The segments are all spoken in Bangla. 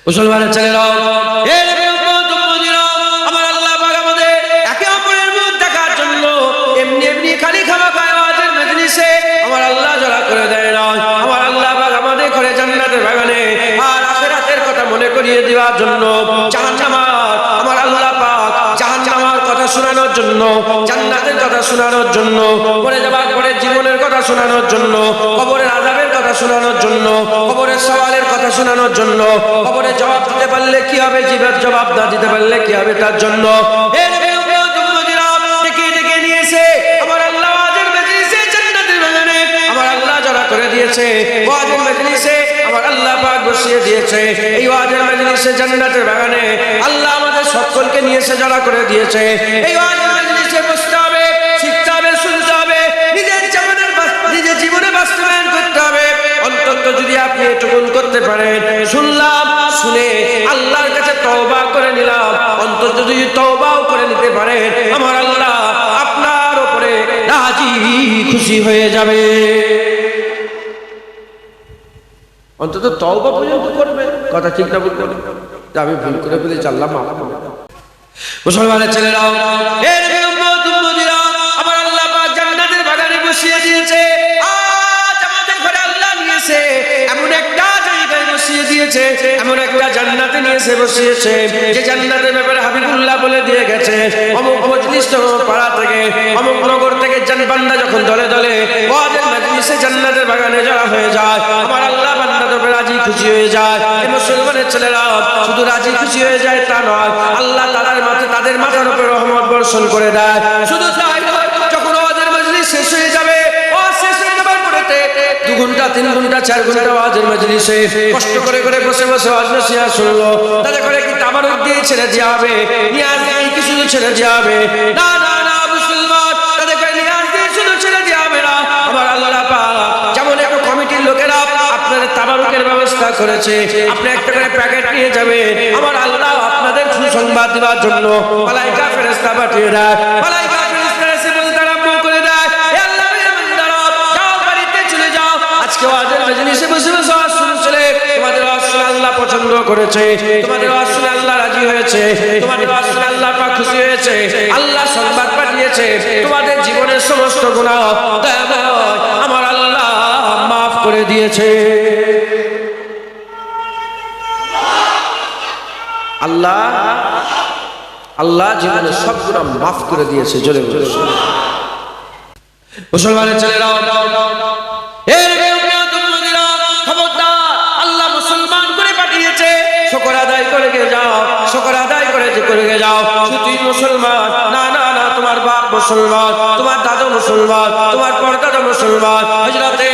মুসলমানের ছেলেরা, এ নবীর উম্মত উম্মতিরা, আমার আল্লাহ পাক আমাদের একে অপরের মুখ দেখার জন্য এমনি এমনি খালি খামাখায় ওয়াজের মজলিসে আমার আল্লাহ জড়া করে দেয় না। আমার আল্লাহ পাক আমাদের করে জান্নাতের বাগানে আর আখিরাতের কথা মনে করিয়ে দেওয়ার জন্য, জাহান্নামার আমার আল্লাহ পাক জাহান্নামের কথা শোনানোর জন্য, জান্নাতের কথা শোনানোর জন্য, মরে যাবার পরে জীবনের কথা শোনানোর জন্য, কবরের আযাবের কথা শোনানোর জন্য, কবরের সওয়ালের কথা শোনানোর জন্য, কবরে জবাব দিতে পারলে কি হবে, জীবের জবাব না দিতে পারলে কি হবে তার জন্য এ নবীর উম্মত উম্মতিরা ডেকে ডেকে নিয়েছে আমার আল্লাহ ওয়াজের মজলিসে, জান্নাতের বাগানে আমার আল্লাহ জড়া করে দিয়েছে। ওয়াজের মজলিসে আমার আল্লাহ পাক বসিয়ে দিয়েছে। এই ওয়াজের মজলিসে জান্নাতের বাগানে আল্লাহ আমাদের সকলকে নিয়ে এসে জড়া করে দিয়েছে। এই ওয়াজের মজলিসে বসতে হবে, শিখতে হবে, শুনতে হবে, নিজের জীবনে বাস্তবায়ন করতে হবে। অন্তত যদি আপনি এটুকুন করতে পারেন, শুনলাম, শুনে আল্লাহর কাছে তওবা করে নিলাম, অন্তত যদি তওবাও করে নিতে পারেন, আমার আল্লাহ আপনার উপরে রাজি খুশি হয়ে যাবে। অন্তত তওবা পর্যন্ত করবে। কথা ঠিক না বলতে আমি ভুল করে ফেলেছি, আল্লাহ মাফ করুন। মুসলমানের ছেলেরা, এ নবীর উম্মত উম্মতিরা, আমার আল্লাহ পাক জান্নাতের বাগানে বসিয়ে দিয়েছে। আজ আমাদের ঘরে আল্লাহ নিয়েছে এমন একটা জায়গায় বসিয়ে দিয়েছে, এমন একটা জান্নাতে নিয়েছে বসিয়েছে, যে জান্নাতের ব্যাপারে হাবিবুল্লাহ বলে দিয়ে গেছে অমুক মজলিস পাড়া থেকে, অমুক নগর থেকে বান্দা যখন দলে দলে ওয়াজের মজলিসে জান্নাতের বাগানে জড়া হয়ে যায়, আমার আল্লাহ বান্দার উপরে রাজি খুশি হয়ে যায়। এই মুসলমানের ছেলেরা শুধু রাজি খুশি হয়ে যায় তা নয়, আল্লাহ তাদের মাথার উপরে রহমত বর্ষণ করে দেয়। শুধু তাই নয়, যখন ওয়াজের মজলিস শেষ হয়ে যাবে, শেষ হয়ে যাবার পরেতে 2 ঘন্টা 3 ঘন্টা 4 ঘন্টা ওয়াজের মজলিসে কষ্ট করে করে বসে বসে ওয়াজ নসিহত শুনলো, তাদের করে কি তাবারুক দিয়ে ছেড়ে দেওয়া হবে, নিয়াজ দিয়ে কি শুধু ছেড়ে দেওয়া হবে? না না না মুসলমান, তাদের করে নিয়াজ দিয়ে শুধু ছেড়ে দেওয়া হবে না। আমার আল্লাহ পাক যেমন একটা কমিটির লোকেরা আপনাদের তাবারুকের ব্যবস্থা করেছে, আপনি একটা করে প্যাকেট নিয়ে যাবেন, আমার আল্লাহ আপনাদের সুসংবাদ দেওয়ার জন্য মালায়েকা ফেরেশতা পাঠিয়ে দেয়। মালায়েকা ফেরেশতা এসে বলতে আরম্ভ করে দেয়, হে আল্লাহর বান্দারা, যাও বাড়িতে চলে যাও, আজকে ওয়াজের মজলিসে বসে বসে ওয়াজ শুনছিলে, তোমাদের ওয়াজ শুনে আল্লাহ পছন্দ করেছে, তোমাদের ওয়াজ শুনে আল্লাহ রাজি হয়েছে, তোমাদের ওয়াজ শুনে আল্লাহ পাক খুশি হয়েছে, আল্লাহ সংবাদ পাঠিয়েছে তোমাদের জীবনের সমস্ত গুনাহ দয়াময় আমার আল্লাহ মাফ করে দিয়েছে। আল্লাহ আল্লাহ জীবনের সব গুনাহ মাফ করে দিয়েছে। জোরে বলে মুসলমানের ছেলেরা, খবরদার, আল্লাহ মুসলমান করে পাঠিয়েছে, শুকর আদায় করে যাও, শুকর আদায় করে যাও। শুধু মুসলমান না, না না, তোমার বাপ মুসলমান, তোমার দাদা মুসলমান, তোমার পরদাদা মুসলমান, হযরতে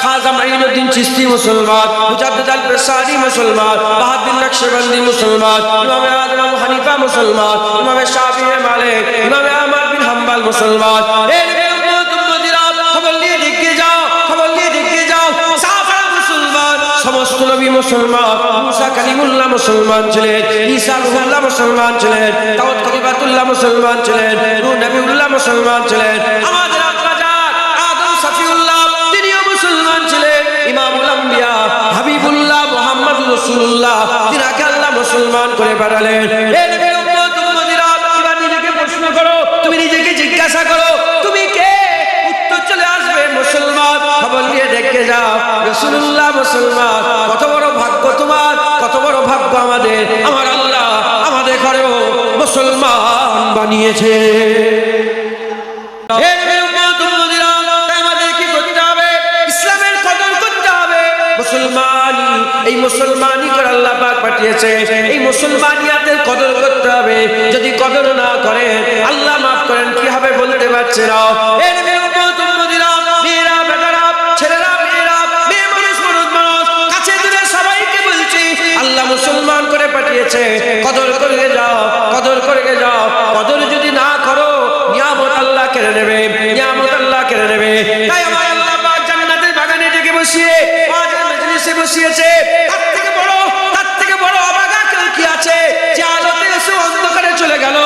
খাজা মাইনুদ্দিন চিশতি মুসলমান, মুজাদ্দিদ আল বেসারি মুসলমান, বাহাউদ্দিন নকশবন্দি মুসলমান, ইমাম আযম আবু হানিফা মুসলমান, ইমাম শাফিঈ মালিক, ইমাম আহমদ বিন হাম্বল মুসলমান। এই উম্মত উম্মতিরা, খবর নিয়ে দেখে যাও, খবর নিয়ে দেখে যাও, সাহাবারা মুসলমান, সমস্ত নবী মুসলমান, মুসা কালিমুল্লাহ মুসলমান ছিলেন, ঈসা রূহুল্লাহ মুসলমান ছিলেন, দাউদ কলিমাতুল্লাহ মুসলমান ছিলেন, নূহ নবীউল্লাহ মুসলমান ছিলেন, আমাদের আব্বাজান আদম সফিউল্লাহ তিনিও মুসলমান ছিলেন, ইমামুল আম্বিয়া হাবিবুল্লাহ মুহাম্মদুর রাসূলুল্লাহ তিনাকে আল্লাহ মুসলমান করে পাঠালেন। এই নবীর উম্মত উম্মতিরা, এবার নিজেকে প্রশ্ন করো, তুমি নিজেকে জিজ্ঞাসা করো, তুমি কে? উত্তর চলে আসবে মুসলমান। খবর নিয়ে দেখে যাও, রাসূলুল্লাহ মুসলমান। কত বড় ভাগ্য তোমার, কত বড় ভাগ্য আমাদের, আমার আল্লাহ আমাদের ঘরেও মুসলমান বানিয়েছে। এই মুসলমানই করে আল্লাহ পাক পাঠিয়েছে, এই মুসলমানিয়াতের কদর করতে হবে। যদি কদর না করে আল্লাহ মাফ করেন কি হবে বলতে পারছে না। মেয়েরা বেটারা, ছেলেরা মেয়েরা, মেয়ে মানুষ মরদ মানুষ, কাছে দূরে সবাইকে বলছি আল্লাহ মুসলমান করে পাঠিয়েছে, কদর করে যাও, কদর করে যাও। কদর যদি না করো নিয়ামত আল্লাহ কেড়ে নেবে, নিয়ামত আল্লাহ কেড়ে নেবে। তাই আমার আল্লাহ পাক জান্নাতের বাগানে ডেকে বসিয়ে বসিয়েছে। তার থেকে বড় অবাগা কেউ কি আছে, যে আলোতে এসে অন্ধকারে চলে গেল,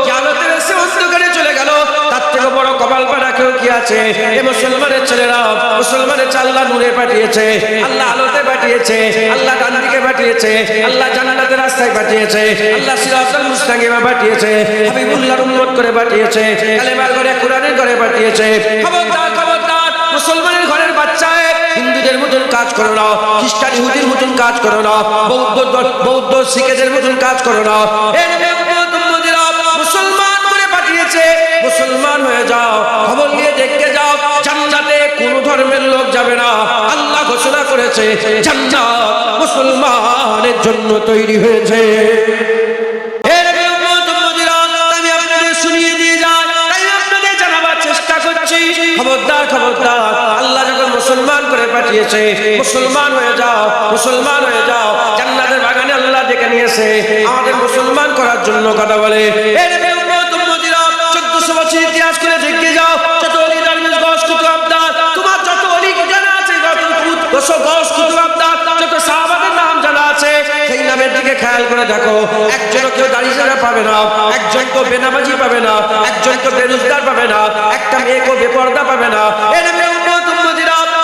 যে আলোতে এসে অন্ধকারে চলে গেল, তার থেকে বড় কপাল পাড়া রাখেও কি আছে? এ মুসলমানের ছেলেরা, মুসলমানের আল্লাহ নূরে পাঠিয়েছে, আল্লাহ আলোতে পাঠিয়েছে, আল্লাহ ডান দিকে পাঠিয়েছে, আল্লাহ জান্নাতের রাস্তায় পাঠিয়েছে, আল্লাহ সিরাতাল মুস্তাকিমে পাঠিয়েছে, হাবিবুল্লাহর উম্মত করে পাঠিয়েছে, কালেমার ঘরে কোরআনের ঘরে পাঠিয়েছে। খবরদার খবরদার, মুসলমানের ঘরের বাচ্চায় হিন্দুদের মতন কাজ করো না, খ্রিস্টান ইহুদির মতন কাজ করো না, বৌদ্ধ শিখেদের মতন কাজ করো না। মুসলমান করে পাঠিয়েছে, মুসলমান হয়ে যাও, খবর নিয়ে দেখতে যাও, জান্নাতে কোন ধর্মের লোক যাবে না। আল্লাহ ঘোষণা করেছে জান্নাত মুসলমানের জন্য তৈরি হয়েছে। খবরদার খবরদার, আল্লাহ যখন মুসলমান করে পাঠিয়েছে, মুসলমান হয়ে যাও, মুসলমান হয়ে যাও। জান্নাতের বাগানে আল্লাহ ডেকে নিয়েছে আমাদের মুসলমান করার জন্য কথা বলে। 1400 বছর ইতিহাস করে দেখে যাও, যত অলি দারবেশ গস কুতুব আবদার, তোমার যত অলি জানা আছে, যত গস কুতুব আবদার, যত সাহাবাদের নাম জানা আছে, সেই নামের দিকে খেয়াল করে দেখো, একজনও কেউ দাঁড়িয়ে ছাড়া পাবে না, একজন তো বেনামাজি পাবে না, একজন তো বেরোজগার পাবে না, একটা মেয়েকেও বেপর্দা পাবে না।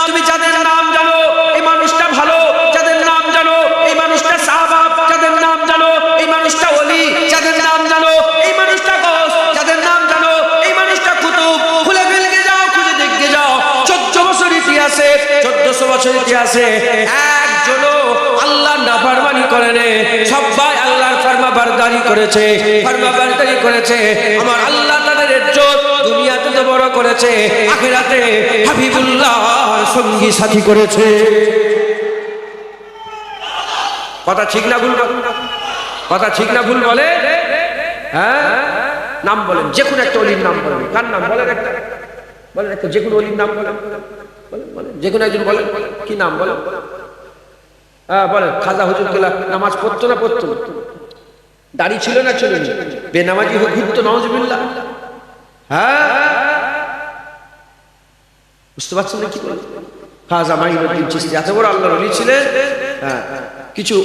তুমি যাদের নাম জানো এই মানুষটা ভালো, যাদের নাম জানো এই মানুষটা সাহাবা, যাদের নাম জানো এই মানুষটা ওলি, যাদের নাম জানো এই মানুষটা গস, যাদের নাম জানো এই মানুষটা কুতুব, খুলে ফেলকে যাও, খুঁজে দেখতে যাও। 1400 বছর ইতিহাসে, 1400 বছর ইতিহাসে একজনও আল্লাহ নাফরমানি করেনি, সবাই আল্লাহর ফরমাবরদারি করেছে, ফরমাবরদারি করেছে। আমার আল্লাহ তাদের ইজ্জত দুনিয়াতে তো বড় করেছে, আখিরাতে হাবিবুল্লাহর সঙ্গী সাথী করেছে। কথা ঠিক না ভুল? কথা ঠিক না ভুল বলে? হ্যাঁ, নাম বলেন, যে কোনো একটা অলির নাম বলেন। কার নাম বলেন? একটা বলেন, একটা যে কোনো অলির নাম বলেন, বলেন, যে কোনো একজন বলেন। কি নাম বলেন? হ্যাঁ বলেন। খাজা হুজুর কেলা নামাজ পড়তো না পড়তো? দাড়ি ছিল না ছিল? বেনামাজি ঘুরতো নাউজুবিল্লাহ। হ্যাঁ, বুঝতে পারছেন না কি বলেন? খাজা মাইনুদ্দিন চিশতি এত বড় আল্লাহর ওলি ছিলেন। হ্যাঁ, কিছু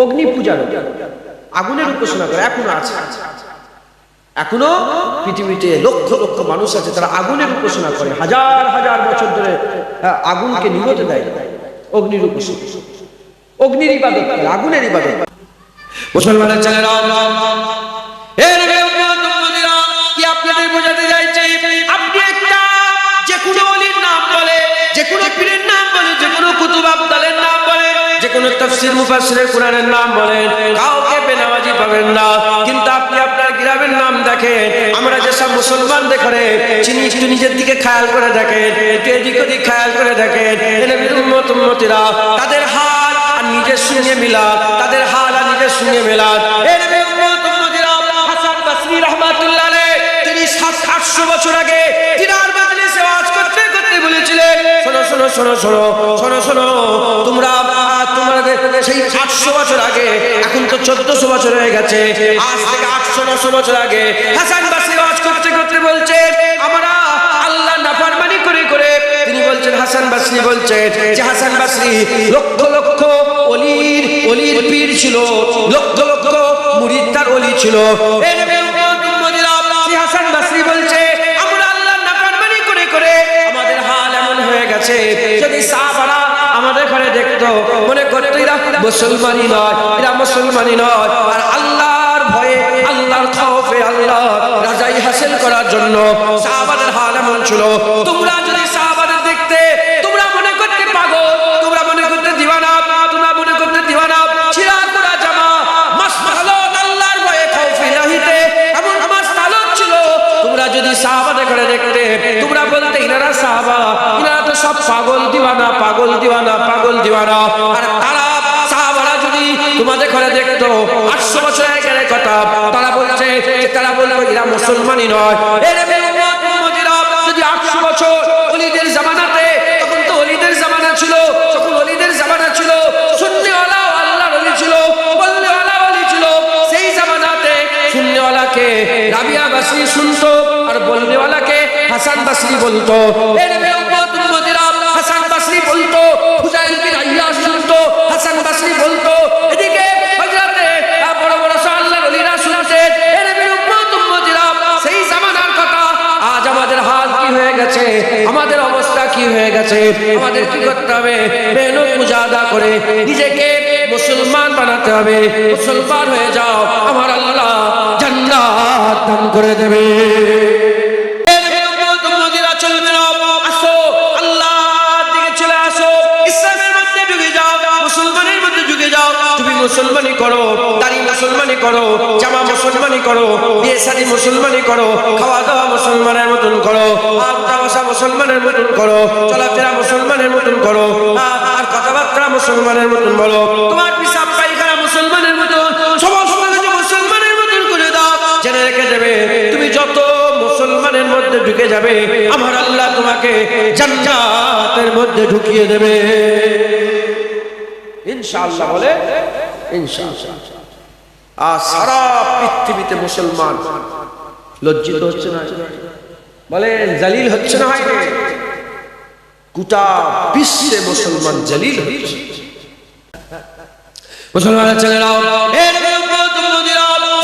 অগ্নি পূজার, আগুনের উপাসনা করে, এখনো আছে। এখনো পৃথিবীতে লক্ষ লক্ষ মানুষ আছে, তারা আগুনের উপাসনা করে, হাজার হাজার বছর ধরে আগুনকে নিভতে দেয়, অগ্নির উপাসনা, অগ্নির ইবাদত করে, আগুনের ইবাদত। মুসলমানের ছেলেরা, কি আপনাদের বোঝাতে চাইছে? আপনি একটা যে কোনো ওলির নাম বলে, যে কোনো পীরের নাম বলে, যে কোনো কুতুব আবদালের নাম বলে, যে কোনো তাফসীর মুফাসসিরের কোরআনের নাম বলেন, কাউকে বেনামাজি পাবেন না। কিন্তু আপনি আপনার গ্রামের নাম দেখেন, আমরা যেসব মুসলমান দেখে চিনি, একটু নিজের দিকে খেয়াল করে দেখেন, একটু এদিক ওদিক খেয়াল করে দেখেন, উম্মতিরা তাদের হাল আর নিজের সঙ্গে মিলাদ, তাদের হাল আর নিজের সঙ্গে মিলাদ। হাসান বসরি রাহমাতুল্লাহ আলাইহি, তিনি 700-800 বছর আগে তিনার মাজলিসে ওয়াজ করতে করতে বলেছিলেন, শোনো শোনো শোনো শোনো শোনো শোনো, তোমরা তোমাদের সেই 800 বছর আগে, এখন তো 1400 বছর হয়ে গেছে, আজ থেকে 800-900 বছর আগে হাসান বসরি ওয়াজ করতে করতে বলছে, আমরা আল্লাহ নাফরমানি করে করে, তিনি বলছেন, হাসান বসরি বলছেন যে হাসান বসরি লক্ষ লক্ষ অলির পীর ছিল, লক্ষ লক্ষ মুরিদ তার ওলি ছিল। হাসান বসরি বলছে, আমরা আল্লাহ নাফরমানি করে করে আমাদের হাল এমন হয়ে গেছে, যদি সাহাবারা আমাদের ঘরে দেখতো মনে করতো এরা মুসলমানি নয়, এরা মুসলমানি নয়, আর আল্লাহর ভয়ে, আল্লাহর খৌফে, আল্লাহ রাজাই হাসিল করার জন্য সাহাবাদের হাল এমন ছিল। তোমরা যদি সাহাবাদের দেখতে, তোমরা মনে করতে পাগল, তোমরা মনে করতে দিওয়ানা, তোমরা মনে করতে দিওয়ানা, ছিড়া করা জামা, মাসমাহালত আল্লাহর ভয়ে খৌফে ইলাহিতে এমন মাসমাহালত ছিল। তোমরা যদি সাহাবাদের ঘরে দেখতে, তোমরা বলতে ইনারা সাহাবা, ইনারা তো সব পাগল দিওয়ানা, পাগল দিওয়ানা, পাগল দিওয়ানা। আর তারা সাহাবারা যদি তোমাদের ঘরে দেখতো 800 বছর আগের কথা, তারা বলছে, তারা বলবে এরা মুসলমানই নয়। যদি 800 বছর ওলিদের জামানাতে, তখন তো ওলিদের জামানা ছিল, যখন ওলিদের জামানা ছিল, সুন্নিওয়ালা আল্লাহর ওলি ছিল, বলনেওয়ালা ওলি ছিল, সেই জামানাতে সুন্নিওয়ালাকে রাবিয়া বসরি শুনতো, আর বলনেওয়ালাকে হাসান বসরি বলতো। হাসান বসরি বলতো, হুজাইল বিন আইয়াশ শুনতো, হাসান বসরি বলতো, এদিকে হযরতে বড় বড় আল্লাহর ওলিরা শুনতেন। সেই জামানার কথা আজ আমাদের হাল দেরি হয়ে গেছে, আমাদের কি করতে হবে? মেহনত মুজাহাদা করে নিজেকে মুসলমান বানাতে হবে। মুসলমান হয়ে যাও, আমার আল্লাহ জান্নাত দান করে দেবে। মুসলমানি করো, দাড়ি মুসলমানি করো, জামা মুসলমানি করো, বিয়ে শাদী মুসলমানি করো, খাওয়া দাওয়া মুসলমানের মতন করো, ভাষা মুসলমানের মতন করো, চলাফেরা মুসলমানের মতন করো, আর কথাবার্তা মুসলমানের মতন বলো, তোমার পিসাব পায়খানা মুসলমানের মতন, সমস্ত কিছু মুসলমানের মতন করে দাও। জেনে রেখে দেবে, তুমি যত মুসলমানের মধ্যে ঢুকে যাবে, আমার আল্লাহ তোমাকে জান্নাতের মধ্যে ঢুকিয়ে দেবে ইনশাআল্লাহ। বলে ইনশাআল্লাহ। আর সারা পৃথিবীতে মুসলমান লজ্জিত হচ্ছে না? বলে জালিল হচ্ছে না? হয় গোটা বিশ্বে মুসলমান জালিল হচ্ছে। মুসলমানের ছেলেরাও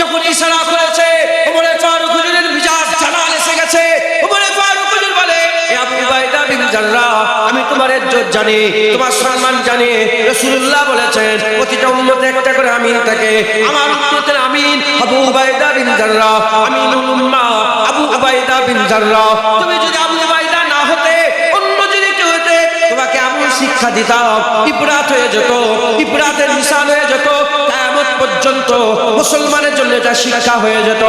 যখন ইশারা করেছে, ওমরে ফারুক হুজুরের মিজাজ জালাল এসে গেছে। ওমরে ফারুক হুজুর বলে, এ আবু উবাইদা বিন জাররাহ, আমি তোমার ইজ্জত জানি, তোমার সম্মান জানি। রাসূলুল্লাহ বলেছেন প্রতিটা উম্মতে একটা করে আমিন থাকে, আমার উম্মতের আমিন আবু উবাইদা বিন জাররাহ, আমিনুল উম্মাহ আবু উবাইদা বিন জাররাহ। তুমি যদি আবু উবাইদা না হতে, অন্য যদি কেউ হতে, তোমাকে এমন শিক্ষা দিতাম, ইবরাত হয়ে যেত, ইবরাতের মিসাল হয়ে যেত, কিয়ামত পর্যন্ত মুসলমানের জন্য এটা শিক্ষা হয়ে যেত।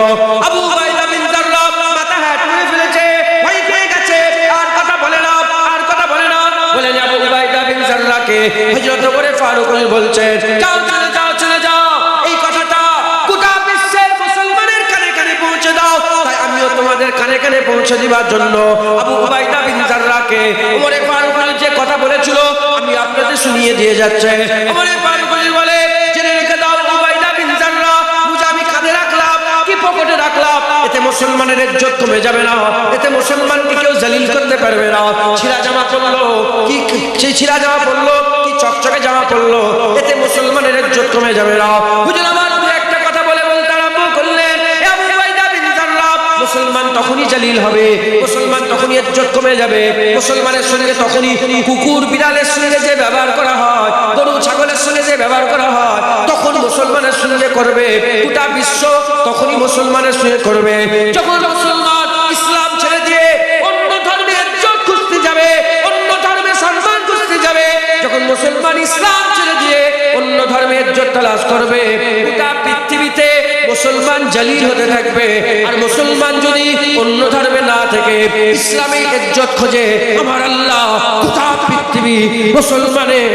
আবু উবাইদা বিন জাররাহ মাথা হাত তুলে ফেলেছে, ভয় পেয়ে গেছে, আর কথা বলে না, আর কথা বলে না। বলেন আবু উবাইদা বিন জাররাহকে হযরত ওমর ফারুক বলছেন, যাও চলে যাও, চলে যাও, এই কথাটা গোটা বিশ্বের মুসলমানের কানে কানে পৌঁছে দাও। তাই আমিও তোমাদের কানে কানে পৌঁছে দিবার জন্য আবু উবাইদা বিন জাররাহকে ওমর ফারুক যে কথা বলেছিল আমি আপনাদের শুনিয়ে দিয়ে যাচ্ছে। ওমর ফারুক বলে, জেনে রেখে দাও, উবাইদা বিন জাররাহ বুঝে আমি কাঁধে রাখলাম কি পকেটে রাখলাম, এতে মুসলমানের ইজ্জত কমে যাবে না, এতে মুসলমানকে কেউ জালিল করতে পারবে না। ছিঁড়া জামা পরলো কি, সেই ছিঁড়া জামা পরলো কি চকচকে জামা পরলো, এতে মুসলমানের ইজ্জত কমে যাবে না। হুজুর আমার একটা কথা বলে বলতে আরম্ভ করলেন, হে আবু উবাইদা বিন জাররাহ, মুসলমান তখনই জালিল হবে, মুসলমান তখনই ইজ্জত কমে যাবে, মুসলমানের সঙ্গে তখনই কুকুর বিড়ালের সঙ্গে যে ব্যবহার করা হয়, গরু ছাগলের সঙ্গে যে ব্যবহার করা হয়, তখন মুসলমানের সঙ্গে করবে গোটা বিশ্ব, তখনই মুসলমানের সঙ্গে করবে। যখন মুসলমান ইসলাম ছেড়ে দিয়ে অন্য ধর্মের ইজ্জত খুঁজতে যাবে, অন্য ধর্মের সম্মান খুঁজতে যাবে, যখন মুসলমান ইসলাম ছেড়ে দিয়ে অন্য ধর্মের ইজ্জত তালাশ করবে, গোটা পৃথিবীতে মুসলমান জালিল হতে থাকবে। আর মুসলমান যদি অন্য ধর্মে না থেকে ইসলামের ইজ্জত খোঁজে, আমার আল্লাহ গোটা পৃথিবী মুসলমানের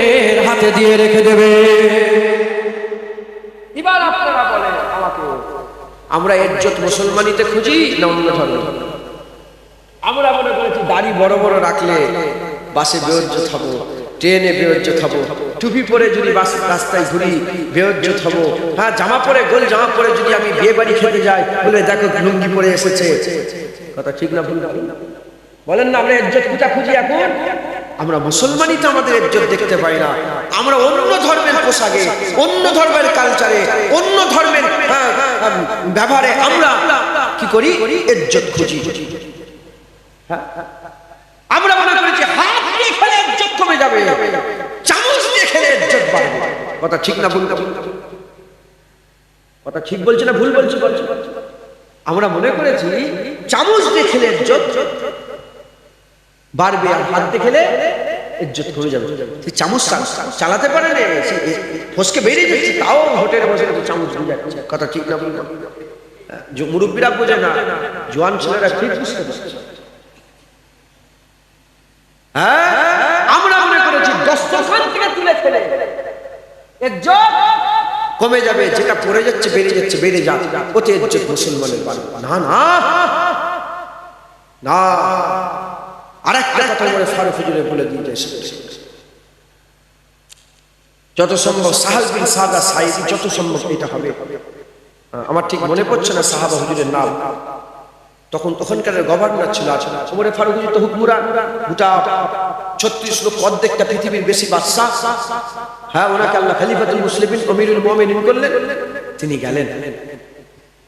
হাতে দিয়ে রেখে দেবে। এবার আপনারা বলেন আমাকে, আমরা ইজ্জত মুসলমানিতে খুঁজি না অন্য ধর্মে? আমরা মনে করেছি দাড়ি বড় বড় রাখলে বাসে বেইজ্জত হব, ট্রেনে বেইজ্জত হব, টুপি পরে যদি বাস রাস্তায় ঘুরি বেইজ্জত হব, হ্যাঁ জামা পরে গোল জামা পরে যদি আমি বিয়ে বাড়ি খেতে যাই, বলে দেখো লুঙ্গি পরে এসেছে। কথা ঠিক না ভুল? বলেন না, আমরা ইজ্জত কোথা খুঁজি এখন? আমরা মুসলমানই তো আমাদের ইজ্জত দেখতে পাই না, আমরা অন্য ধর্মের পোশাকে, অন্য ধর্মের কালচারে, অন্য ধর্মের ব্যবহারে আমরা কি করি? ইজ্জত খুঁজি। আমরা মনে করেছি হাত দিয়ে খেলে ইজ্জত কমে যাবে, চামচ দিয়ে খেলে ইজ্জত বাড়বে। কথা ঠিক না ভুল? কথা ঠিক বলছে না ভুল বলছে? আমরা মনে করেছি চামচ দিয়ে খেলে ইজ্জত বাড়বে, আর হাত দিয়ে খেলে ইজ্জত কমে যাবে। চামচ চালাতে পারে না, ফসকে বেরিয়ে যাচ্ছে, তাও হোটেলে বসে চামচ দিয়ে যাচ্ছে। কথা ঠিক না ভুল? মুরব্বীরা বোঝে না, জোয়ান ছেলেরা ঠিক বুঝতে পারছে। আমরা মনে করেছি দস্তরখান থেকে তুলে ফেলে ইজ্জত কমে যাবে, যেটা পড়ে যাচ্ছে বেড়ে যাচ্ছে, বেড়ে যাক, ওতে ইজ্জত মুসলমানের বাড়বে না। না না, আরেকটা কথা বলে ফারুক হুজুরে বলে দিতে এসেছে, যত সম্ভব সাহাল বিন সাদা সাইদি, যত সম্ভব এটা হবে। আমার ঠিক মনে পড়ছে না সাহাবা হুজুরের নাম, তখনকার গভর্নর ছিল ওমর ফারুক হুজুর তো হুকুমরান, গোটা 36 লোক, অর্ধেকটা পৃথিবীর বেশি বাদশা। হ্যাঁ, ওনাকে আল্লাহ খলিফাতুল মুসলিমিন আমিরুল মুমিনিন করলেন, তিনি গেলেন।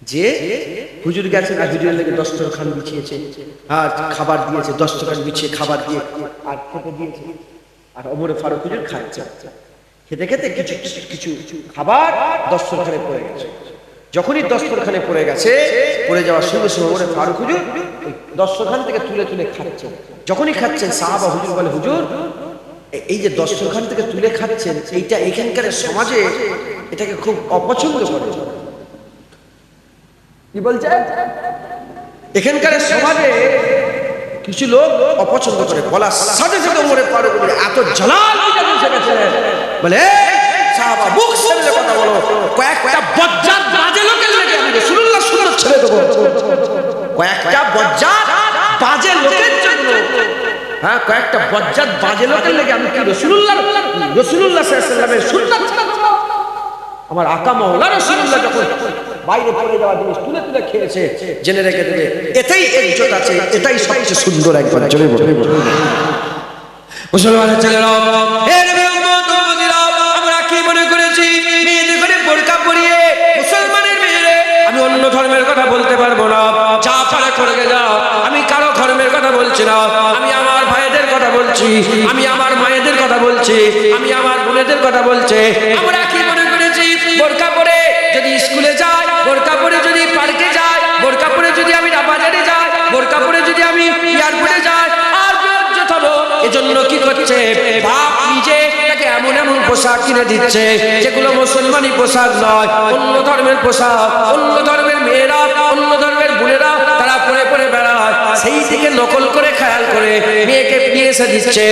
যে হুজুর গেছেন আর হুজুরের লেগে দস্তরখান বিছিয়েছে, আর খাবার দিয়েছে, দস্তরখান বিছিয়ে খাবার দিয়ে আর খেতে দিয়েছে, আর ওমর ফারুক হুজুর খাচ্ছে। খেতে খেতে কিছু কিছু খাবার দস্তরখানে পড়ে গেছে। যখনই দস্তরখানে পড়ে গেছে, পড়ে যাওয়ার সঙ্গে সঙ্গে ওমর ফারুক হুজুর দস্তরখান থেকে তুলে তুলে খাচ্ছেন। যখনই খাচ্ছেন, সাহাবা হুজুর বলে, হুজুর এই যে দস্তরখান থেকে তুলে খাচ্ছেন, এইটা এখানকার সমাজে এটাকে খুব অপছন্দ করে। কি বলছে? এখানকার সমাজে কিছু লোক অপছন্দ করে। বলার সাথে সাথে ওমর ফারুক হুজুর এত জালাল এসে গেছে, বলে সাহাবা মুখ সামলে কথা বলো, কয়েকটা বজ্জাত বাজে লোকের লেগে আমি রাসূলুল্লাহ সুন্নাত ছেড়ে দেব। কয়েকটা বজ্জাত বাজে লোকের জন্য, হ্যাঁ, কয়েকটা বজ্জাত বাজে লোকের লেগে আমি কি রাসূলুল্লাহ সাল্লাল্লাহু আলাইহি ওয়াসাল্লামের সুন্নাত ছেড়ে দেব? আমার আকা মাওলা রাসূলুল্লাহ যখন বাইরে পড়ে যাওয়া জিনিস তুলে তুলে খেয়েছে, জেনে রেখে দেবে, এটাই ইজ্জত আছে, এটাই সবচেয়ে সুন্দর। একবার জোরে বলে মুসলমানের ছেলেরা, এর আমরা কি মনে করেছি মেয়েদের করে বোরকা পরিয়ে মুসলমানের মেয়েরে আমি অন্য ধর্মের কথা বলতে পারবো না, যা পারে করে যাও। আমি কারো ধর্মের কথা বলছি না, আমি আমার ভাইদের কথা বলছি, আমি আমার মায়েদের কথা বলছি, আমি আমার বোনেদের কথা বলছি। আমরা কি মনে করেছি বোরকা পরে যদি স্কুলে যাই, বোরকা পরে যদি পার্কে যাই, বোরকা পরে যদি আমি বাজারে যাই, বোরকা পরে যদি আমি এয়ারপোর্টে যাই, আর বেজ্জত হবো। এজন্য কি করছে বাপ নিজে তাকে এমন এমন পোশাক কিনে দিচ্ছে যেগুলো মুসলমানি পোশাক নয়, অন্য ধর্মের পোশাক। অন্য ধর্মের মেয়েরা, অন্য ধর্মের বোনেরা তারা পরে পরে বেড়ায়, সেই দিকে নকল করে খেয়াল করে মেয়েকে নিয়ে এসে দিচ্ছে।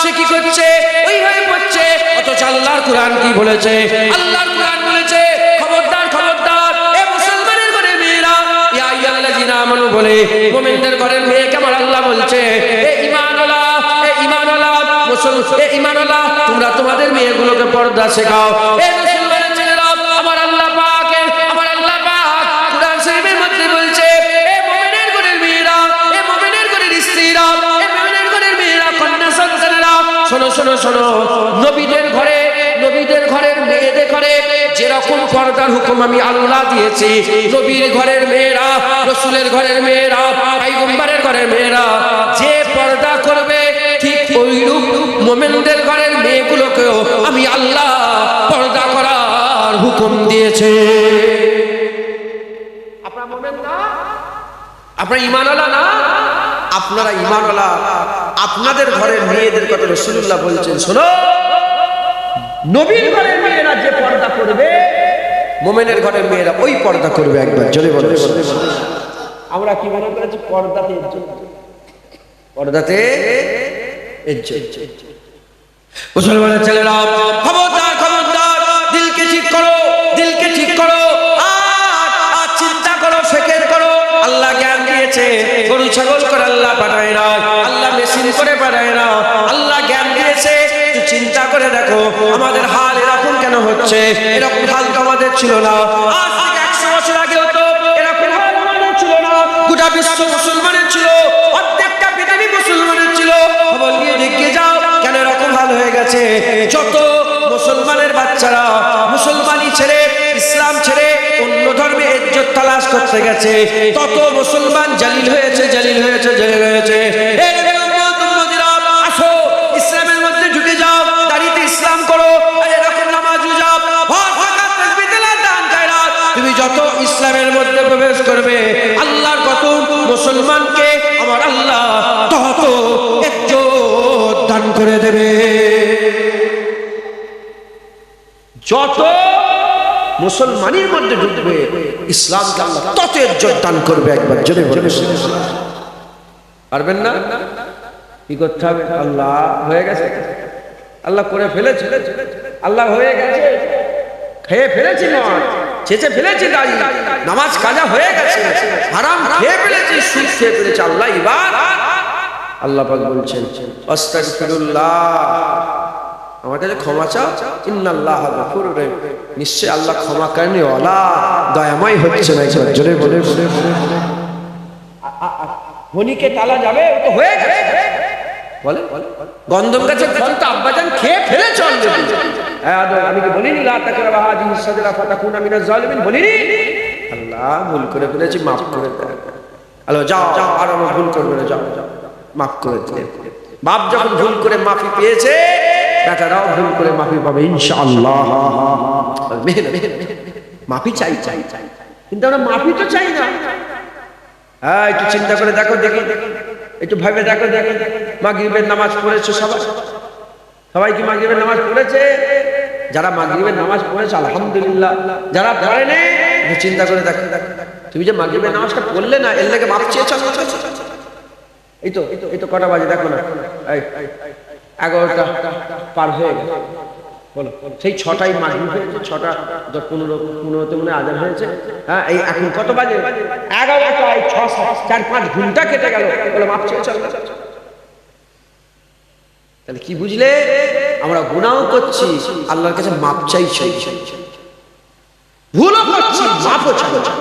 সে কি করছে? ওইভাবে পড়ছে। অথচ আল্লাহর কোরআন কি বলেছে? আল্লাহর কোরআন বলেছে, খবরদার খবরদার এ মুসলমানের ঘরের মেয়েরা, ইয়া আইয়ুহাল্লাযীনা আমানু বলে মুমিনদের ঘরের মেয়েকে আমার আল্লাহ বলছে, এ ঈমানওয়ালা, এ ঈমানওয়ালা মুসলমান, এ ঈমানওয়ালা, তোমরা তোমাদের মেয়েগুলোকে পর্দা শেখাও। এ মুসলমানের ছেলেরা, আমার আল্লাহ পাক কোরআন শরীফের মধ্যে বলছে, এ মুমিনের ঘরের মেয়েরা, এ মুমিনের ঘরের স্ত্রীরা, এ মুমিনের ঘরের মেয়েরা, কন্যা সন্তানেরা, শোনো শোনো শোনো, নবীদের ঘরের মেয়েদের ঘরে যেরকম পর্দার হুকুম আমি আল্লাহ দিয়েছি, নবীর ঘরের মেয়েরা, রাসূলের ঘরের মেয়েরা, পয়গম্বরের ঘরের মেয়েরা যে পর্দা করবে, ঠিক ওইরূপ মুমিনদের ঘরের মেয়েগুলোকেও আমি আল্লাহ পর্দা করার হুকুম দিয়েছে। আপনারা মুমিন না? আপনারা ঈমানওয়ালা না? আপনারা ঈমানওয়ালা, আপনাদের ঘরের মেয়েদের কথা রাসূলুল্লাহ বলছেন, শোনো, নবীর ঘরের মেয়েরা যে পর্দা করবে, মুমিনের ঘরের মেয়েরা ওই পর্দা করবে। একবার জোরে বলে। আমরা কি মনে করেছি? পর্দাতে ইজ্জত, পর্দাতে ইজ্জত। মুসলমানের ছেলেরা, খবরদার খবরদার, দিলকে ঠিক করো, দিলকে ঠিক করো, আর চিন্তা করো, ফিকির করো। আল্লাহ জ্ঞান দিয়েছে, গরু ছাগল করে আল্লাহ পাঠায় না, আল্লাহ মেশিন করে পাঠায় না, আল্লাহ জ্ঞান দিয়েছে। চিন্তা করে দেখো আমাদের হাল এরকম কেন হচ্ছে? এরকম হাল তো আমাদের ছিল না। আজ থেকে 100 বছর আগে হতো এরকম হাল আমাদের ছিল না। গোটা বিশ্ব মুসলমানের ছিল, অর্ধেকটা পৃথিবী মুসলমানের ছিল। খবর নিয়ে দেখে যাও কেন এরকম হাল হয়ে গেছে। যত মুসলমানের বাচ্চারা মুসলমানি ছেড়ে, ইসলাম ছেড়ে অন্য ধর্মে ইজ্জত তালাশ করতে গেছে, তত মুসলমান জালিল হয়েছে, জালিল হয়েছে, জালিল হয়েছে। যত ইসলামের মধ্যে প্রবেশ করবে, আল্লাহর কসম, মুসলমানকে আমার আল্লাহ তত ইজ্জত দান করে দেবে। যত মুসলমানের মধ্যে ঢুকবে, ইসলামকে আল্লাহ তত ইজ্জত দান করবে। একবার জোরে বলে। পারবেন না? কি করতে হবে? আল্লাহ হয়ে গেছে, আল্লাহ করে ফেলেছে, আল্লাহ হয়ে গেছে, খেয়ে ফেলেছি, চেঁচে ফেলেছি, দাড়ি নামাজ কাজা হয়ে গেছে, হারাম খেয়ে ফেলেছি, সুদ খেয়ে ফেলেছি, আল্লাহ এবার আল্লাহ পাক বলছেন, আস্তাগফিরুল্লাহ, আমার কাছে ক্ষমা চাও, ইন্নাল্লাহ গফুরুর রহিম, নিশ্চয় আল্লাহ ক্ষমা করেনি, ওয়ালা দয়াময় হচ্ছে না। একবার জোরে বলে। ধনীকে তালা যাবে, ও তো হয়ে গেছে। বলে গন্ধম গাছের পর্যন্ত আব্বাজান খেয়ে ফেলেছে অলরেডি। আমি কি বলিনি লা তাকরাবা হাযিহি সাজরা ফাতাকুনা মিনাজ জালিমিন, বলিনি? আল্লাহ ভুল করে ফেলেছি, মাফ করে দাও। আল্লাহ যাও আর আমরা ভুল করবে না, যাও মাফ করে দিলেন। বাপ যখন ভুল করে মাফি পেয়েছে, বেটারাও ভুল করে মাফি পাবে ইনশাআল্লাহ। মাফি চাই, কিন্তু আমরা মাফি তো চাই না। একটু চিন্তা করে দেখো, দেখি একটু ভাবে দেখো, মাগরিবের নামাজ পড়েছো সবাই কি মাগরিবের নামাজ পড়েছে? যারা মাগরিবের নামাজ পড়েছে আলহামদুলিল্লাহ, যারা পড়েনি চিন্তা করে দেখো, তুমি যে মাগরিবের নামাজটা পড়লে না, এর লেগে মাপ চেয়েছো। এই তো কটা বাজে দেখো না, 11টা পার হয়ে গেল। বলো, সেই 6টায় মাগরিব হয়েছে, 6টা 15তে মনে আজান হয়েছে। হ্যাঁ, এই এখন কত বাজে? 11টায় 4-5 ঘন্টা কেটে গেল, বলে মাপ চেয়েছো। তাহলে কি বুঝলে? আমরা গুনাহ করছি, আল্লাহর কাছে মাপ চাইছি, ভুলও করছি, মাপও চাইছি,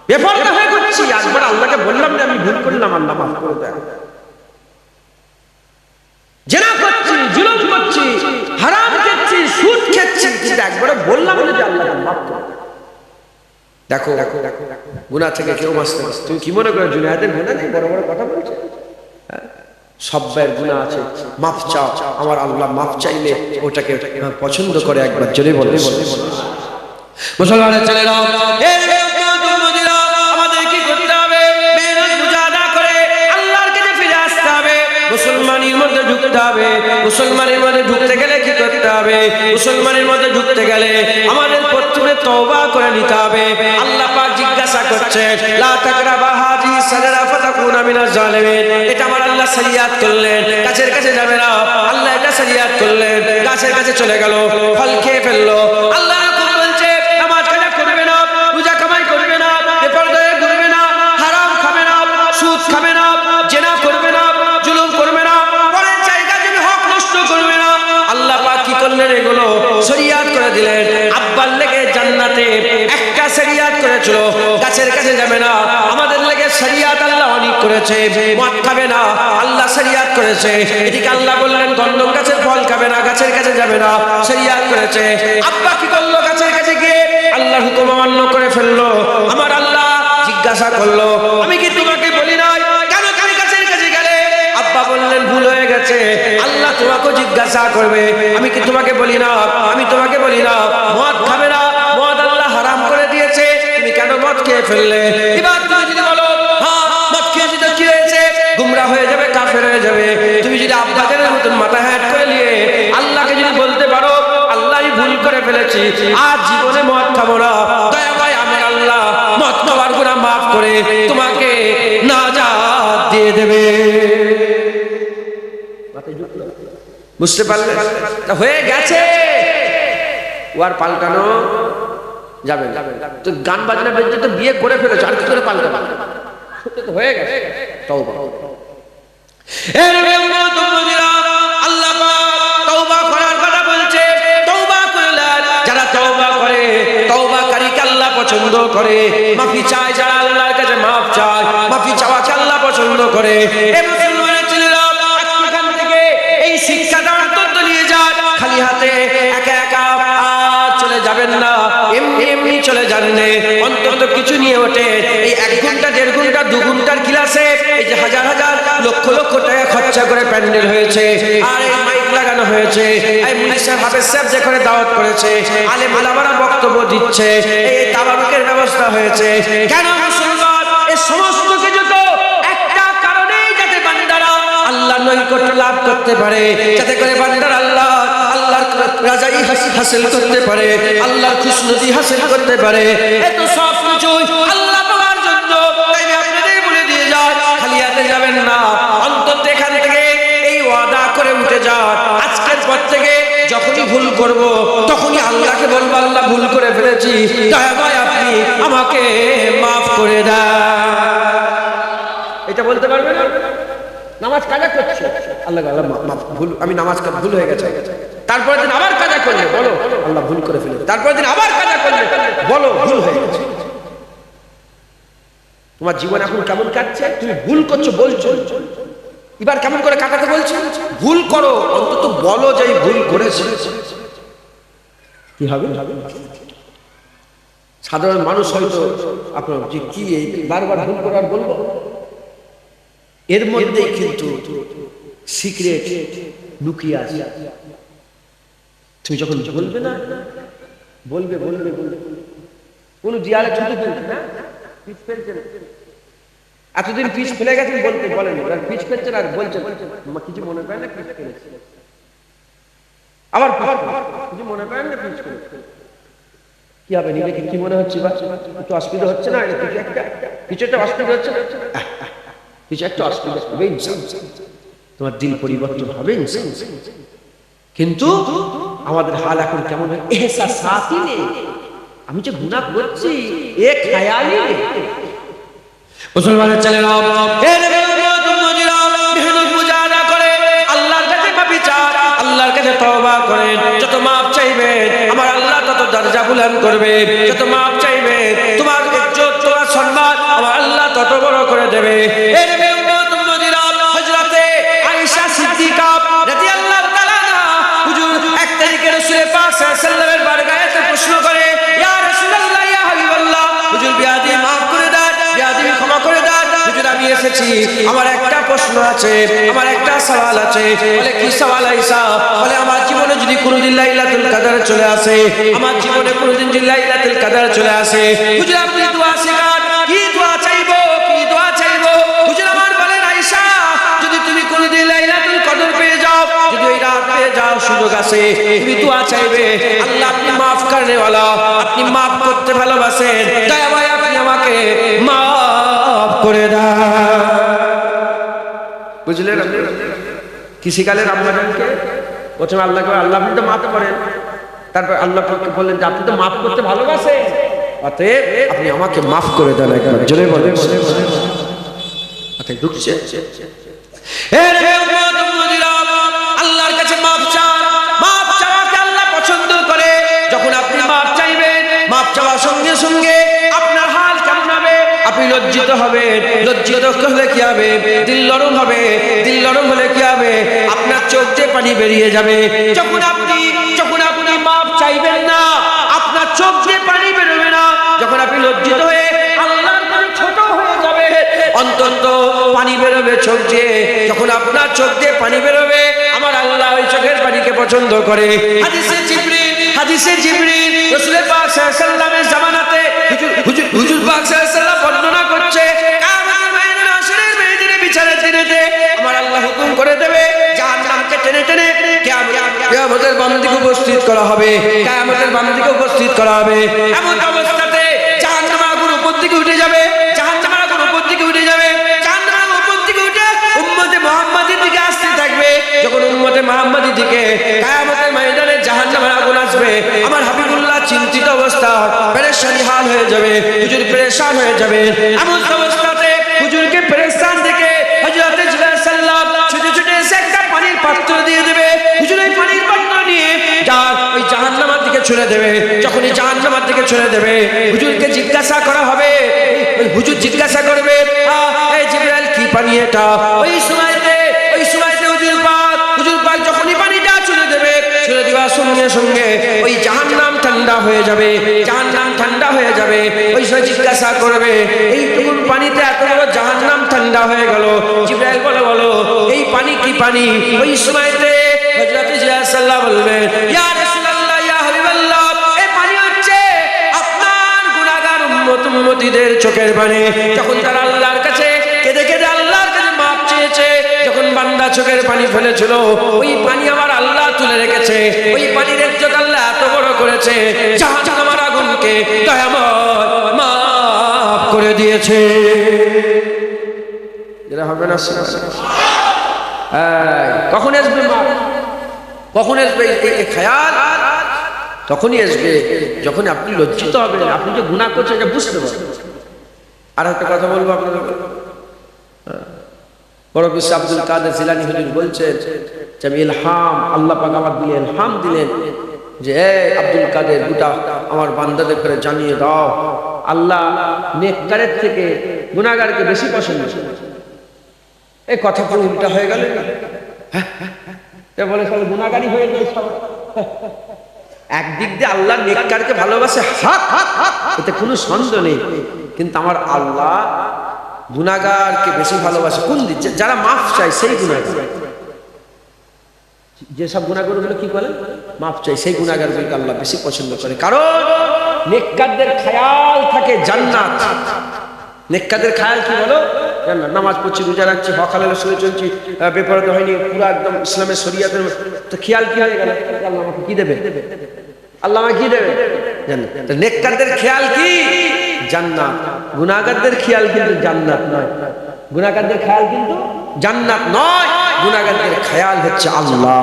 বেপরোয়া হয়ে করছি। একবার আল্লাহকে বললাম না আমি ভুল করলাম, আল্লাহ মাফ করে দেন। জেনা করছি, জুলুম করছি, হারাম খাচ্ছি, সুদ খাচ্ছি, কিন্তু একবার বললাম না যে আল্লাহ মাফ করে দেন। দেখো গুনাহ থেকে কেউ বাঁচতে পারছে? তুমি কি মনে করো জুনায়েদের গুনাহ নেই? বড় বড় কথা বলছে। সব্বার গুনাহ আছে, মাফ চাও, আমার আল্লাহ মাফ চাইলে ওটাকে পছন্দ করে। একবার জোরে বলে মুসলমানের ছেলেরা, আমাদের কি করতে হবে? মেহনত মুজাহাদা করে আল্লাহর কাছে ফিরে আসতে হবে, মুসলমানের মধ্যে ঢুকতে হবে। মুসলমানের মধ্যে ঢুকতে গেলে কি করতে হবে? মুসলমানের মধ্যে ঢুকতে গেলে আমাদের প্রথমে তওবা করে নিতে হবে। আল্লাহ পাক জিজ্ঞাসা করছে, লা তাকরাবা হাযিহি সাজরা ফাতাকুনা মিনাজ জালিমিন। এটা আমার আল্লাহ শরিয়াত করলেন, গাছের কাছে যাবে না। আল্লাহ এটা শরিয়াত করলেন, গাছের কাছে চলে গেল, ফল খেয়ে ফেললো। আল্লাহ বলছে নামাজ কাজা করবে না, রোজা কামাই করবে না, বেপরদায় ঘুরবে না, হারাম খাবে না, সুদ খাবে না, জেনা করবে না, জুলুম করবে না, পরের জায়গা জমি হক নষ্ট করবে না। আল্লাহ পাক কি করলেন? এগুলো শরিয়াত করে দিলেন। আব্বার লেগে জান্নাতে একটা শরিয়াত করেছিল, গাছের কাছে যাবে না। আমাদের লেগে শরিয়াত আল্লাহ অনেক করেছে। মদ খাবে না, আল্লাহ শরিয়াত করেছে। এদিকে আল্লাহ বললেন গন্ধম গাছের ফল খাবে না, গাছের কাছে যাবে না, শরিয়াত করেছে। আব্বা কি করলো? গাছের কাছে গিয়ে আল্লাহর হুকুম অমান্য করে ফেললো। আমার আল্লাহ জিজ্ঞাসা করলো, আমি কি তোমাকে বলি নাই কেন তুমি গাছের কাছে গেলে? আব্বা বললেন ভুল হয়ে গেছে, আল্লাহ তোমাকে জিজ্ঞাসা করবে। আমি কি তোমাকে বলি না? আমি তোমাকে বলি না মদ খাবে না, মদ আল্লাহ হারাম করে দিয়েছে, তুমি কেন মদ খেয়ে ফেললে? এবার তুমি যদি বলো হ্যাঁ মদ খেয়েছি তো কি হয়েছে, গুমরা হয়ে যাবে, কাফের হয়ে যাবে। তুমি যদি আব্বাদের মতন মাথা হ্যাট করে নিয়ে আল্লাহকে যদি বলতে পারো আল্লাহ আমি ভুল করে ফেলেছি, আজ জীবনে মদ খাবো না, দয়া করে আমার আল্লাহ মদ খাওয়ার গুনাহ মাফ করে তোমাকে নাজাত দিয়ে দেবে। বুঝতে পারলে? হয়ে গেছে, ও আর পাল্টানো যাবে না। তো গান বাজনা বেজে তো বিয়ে করে ফেলেছো, আর কি করে পাল্টাবে? তো হয়ে গেছে, তওবা। আল্লাহ তওবা করার কথা বলছে, তওবা করলেন। যারা তওবা করে, তওবাকারীকে আল্লাহ পছন্দ করে। মাফি চায় যারা, আল্লাহর কাছে মাফ চায়, মাফি চাওয়াকে আল্লাহ পছন্দ করে। এই মুসলমানের ছেলেরা এখান থেকে এই শিক্ষাটা অন্তত নিয়ে যায়, খালি হাতে একা একা চলে যাবেন না, এমনি এমনি চলে যান না, অন্তত কিছু নিয়ে ওঠে। এই 1 ঘন্টা 1.5 ঘন্টা 2 ঘন্টার ক্লাসে এই যে হাজার হাজার লক্ষ লক্ষ টাকা খরচা করে প্যান্ডেল হয়েছে, আর এই মাইক লাগানো হয়েছে, এই মুফতি সাহেব হাফেজ সাহেব যেখানে দাওয়াত করেছে, আলেম ওলামারা বক্তব্য দিচ্ছে, এই তাবারুকের ব্যবস্থা হয়েছে। কেন মুসলমান? এই সমস্ত কিছু তো একটা কারণেই, যাতে বান্দারা আল্লাহর নৈকট্য লাভ করতে পারে, যাতে করে বান্দারা আল্লাহর রাজাই হাসিল করতে পারে, আল্লাহর খুশনুদি হাসিল করতে পারে। এত সব কিছু আল্লাহ পাওয়ার জন্য। তাই আপনাদের বলে দিয়ে যায়, খালি হাতে যাবেন না, অন্তত এখান থেকে এই ওয়াদা করে উঠে যান, আজকের পর থেকে যখনই ভুল করব তখনই আল্লাহকে বলবো আল্লাহ ভুল করে ফেলেছি, দয়া করে আপনি আমাকে মাফ করে দেন। এটা বলতে পারবে না? নামাজ কাজা করছে, আল্লাহ মাফ, ভুল, আমি নামাজ ভুল হয়ে গেছে। তারপরের দিন আবার কাজা করলে বলো আল্লাহ ভুল করে ফেলে। তারপরের দিন আবার কাজা করলে বলো ভুল হয়ে গেছে। তোমার জীবন এখন কেমন কাটছে? তুমি ভুল করছো বলছো, এবার কেমন করে কাটাতে বলছো? ভুল করো, অন্তত বলো যে ভুল করেছি। কি হবে? সাধারণ মানুষ হয়তো আপনার যে কি বারবার ভুল করার বলবো, এর মধ্যে কিন্তু সিক্রেট লুকিয়ে আছে। তুমি যখন বলবে না, বলবে বলবে বলবে, কোন জিয়ারে ছুটে ফেলছে না, পিছ ফেলছে না, এতদিন পিছ ফেলে গেছেন বলতে বলেন, পিছ ফেলছেন আর বলছেন কিছু মনে করেন না পিছ ফেলেছে, আবার কিছু মনে করেন না পিছ ফেলেছে। কি হবে? নিজেকে কি মনে হচ্ছে? বা একটু অসুবিধা হচ্ছে না? কিছু একটা অসুবিধা হচ্ছে না, কিছু একটা অসুবিধা হবে, তোমার দিল পরিবর্তন হবে। কিন্তু আমাদের হাল এখন কেমন হয়? এহসাসাতই নেই, আমি যে গুনাহ করছি এ খেয়ালই নেই। মুসলমানের ছেলেরা, হে নবী উম্মত উম্মতিরা, মেহনত মুজাহাদা করে আল্লাহর কাছে মাফি চান, আল্লাহর কাছে তওবা করেন। যত মাফ চাইবেন আমার আল্লাহ তত দরজা বুলন্দ করবে। যত মাফ চাইবেন তোমার ইজ্জত, তোমার সম্মান আমার আল্লাহ তত বড় করে দেবে। হে নবী উম্মত উম্মতিরা, হযরতে আয়েশা সিদ্দিকা রাদিয়াল্লাহু তাআলা আনহা হুজুর এক তারিখে রাসূল পাক সাল্লাল্লাহু আলাইহি ওয়াসাল্লামের বারগাহে প্রশ্ন করে, ইয়া রাসূলুল্লাহ, ইয়া হাবিবাল্লাহ, হুজুর বিয়াদি মাফ করে দেন, বিয়াদি ক্ষমা করে দেন, হুজুর আমি এসেছি, আমার একটা প্রশ্ন আছে, আমার একটা সওয়াল আছে। বলে কি সওয়াল আয়েশা? বলে আমার জীবনে যদি কোনোদিন লাইলাতুল কদর চলে আসে, আমার জীবনে কোনোদিন যদি লাইলাতুল কদর চলে আসে, হুজুর আপনি দোয়া শেখান, কি দোয়া চাইবো, কি দোয়া চাইবো? হুজুর আমার বলেন আয়েশা, যদি তুমি কোনোদিন লাইলাতুল কদর পেয়ে যাও, যদি ওই রাত পেয়ে যাও, সুযোগ আছে, তুমি দোয়া চাইবে, আল্লাহ আপনি মাফ করনে ওয়ালা, আপনি মাফ করতে ভালোবাসেন, দয়া ভাই আপনি আমাকে মাফ করে দাও। বুঝলেন? কি শিখালেন আপনাদেরকে? প্রথমে আল্লাহকে আল্লাহ আপনি তো মাফ করেন, তারপর আল্লাহ বললেন যে আপনি তো মাফ করতে ভালোবাসেন, অতএব আপনি আমাকে মাফ করে দেন। একবার জোরে বলেন। ঢুকছে আল্লাহর কাছে মাফ চান, মাফ চাওয়াকে আল্লাহ পছন্দ করে। যখন আপনি মাফ চাইবেন, মাফ চাওয়ার সঙ্গে সঙ্গে আপনার হাল কেমন হবে? আপনি লজ্জিত হবেন, লজ্জিত হলে কি হবে? দিল নরম হবে, দিল নরম হলে কি হবে? আপনার চোখ দিয়ে পানি বেরিয়ে যাবে। যখন আপনি মাফ চাইবেন না, আপনার চোখ দিয়ে পানি বেরোবে না। যখন আপনি লজ্জিত হয়ে আল্লাহর কাছে ছোট হয়ে যাবে, অন্তত পানি বেরোবে চোখ দিয়ে। যখন আপনার চোখ দিয়ে পানি বেরোবে, আমার আল্লাহ ওই চোখের পানিকে পছন্দ করে। হাদিসে জিবরিল রাসূল পাক সাল্লাল্লাহু আলাইহি ওয়াসাল্লামের জামানাতে হুজুর পাক সাল্লাল্লাহু আলাইহি ওয়াসাল্লাম বর্ণনা করছে, কিয়ামতের ময়দানে আসরের মেয়েদের বিচারের দিনেতে আমার আল্লাহ হুকুম করে দেবে, জাহান্নামকে টেনে টেনে কিয়ামতের বান্দিকে উপস্থিত করা হবে, কিয়ামতের বান্দিকে উপস্থিত করা হবে। এমন অবস্থাতে জাহান্নামের আগুন উপর দিকে উঠে যাবে, জাহান্নামের আগুন উপর দিকে উঠে যাবে, জাহান্নামের উপর দিকে উঠে উম্মতে মুহাম্মাদির দিকে আসতে থাকবে। যখন উম্মতে মুহাম্মাদির দিকে কিয়ামতের ময়দানে জাহান্নামের আগুন আসবে, আমার হাবিবুল্লাহ চিন্তিত অবস্থা, পেরেশানি হাল হয়ে যাবে, হুজুর পেরেশান হয়ে যাবে। এমন অবস্থাতে হুজুরকে পেরেশান দেখে হযরত জিবরাইল সাল্লাল্লাহু ছুটে ছুটে এসে একটা পানির পাত্র দিয়ে দেবে। হুজুর এই পানির পাত্র নিয়ে ওই জাহান্নামের দিকে ছুঁড়ে দেবে। যখনই জাহান্নামের দিকে ছুঁড়ে দেবে, হুজুরকে জিজ্ঞাসা করা হবে, হুজুর জিজ্ঞাসা করবে, এই জিবরাইল কি পানি এটা? ওই সময়তে হুজুর পাক যখনই পানিটা ছুঁড়ে দেবে, ছুঁড়ে দেওয়ার সঙ্গে সঙ্গে ওই জাহান্নাম ঠান্ডা হয়ে যাবে, জাহান্নাম ঠান্ডা হয়ে যাবে। ওই সময় জিজ্ঞাসা করবে, এইটুকুন পানিতে এত বড় জাহান্নাম ঠান্ডা হয়ে গেল? জিবরাইল বলো এই পানি কি পানি? ওই সময়তে হযরত জিবরাইল সাল্লাল্লাহু বলবেন, ইয়া রাসূলুল্লাহ, ইয়া হাবিবাল্লাহ, এই পানি হচ্ছে আপনার গুনাহগার উম্মত উম্মতিদের চোখের পানি। যখন তারা আল্লাহর কাছে কেঁদে কেঁদে আল্লাহর কাছে মাপ চেয়েছে, যখন বান্দা চোখের পানি ফেলেছিল, ওই পানি আমার আল্লাহ তুলে রেখেছে। ওই পানির ইজ্জত আল্লাহ এত বড় করেছে, জাহান্নামের আগুনকে দয়াময় মাফ করে দিয়েছে। এরা হবে না? কখন আসবে মাফ? কখন আসবে এই খেয়াল? তখনই আসবে যখন আপনি লজ্জিত হবেন, আপনি যে গুনাহ করছেন এটা বুঝতে পারবেন। আর একটা কথা বলবো আপনাদের, বড় পীর আব্দুল কাদের জিলানী হুজুর বলছেন যে আমি ইলহাম, আল্লাহ পাক আমার দিলে ইলহাম দিলেন যে আব্দুল কাদের গোটা আমার বান্দাদের করে জানিয়ে দাও, আল্লাহ নেককারের থেকে গুনাহগারকে বেশি পছন্দ করেন। এই কথা পুরো উল্টা হয়ে গেল না? বলে সব গুনাহগারই হয়ে গেল সব। একদিক দিয়ে আল্লাহ নেককারকে ভালোবাসে, এতে কোনো সন্দেহ নেই, কিন্তু আমার আল্লাহ গুনাহগারকে বেশি ভালোবাসে। কোন দিক? যারা মাফ চায় সেই গুনাহগার, যেসব গুনাহগুলো কি বলে মাফ চাই, সেই গুনাহগারগুলোকে আল্লাহ বেশি পছন্দ করে। কারণ নেককারদের খেয়াল থাকে জান্নাত। নেককারদের খেয়াল কি বলো? জান্নাত। নামাজ পড়ছি, রোজা রাখছি, হক হালালে শুনে চলছি, বেপরোয়া হয়নি, পুরো একদম ইসলামের শরিয়াতের, তো খেয়াল কি হয়ে গেল? আল্লাহ আমাকে কি দেবে? আল্লাহ আমাকে কি দেবে? জান্নাত। নেককারদের খেয়াল কি? জান্নাত। গুনাহগারদের খেয়াল কিন্তু জান্নাত নয়। গুনাহগারদের খেয়াল কিন্তু জান্নাত নয়, গুনাহগারদের খেয়াল হচ্ছে আল্লাহ।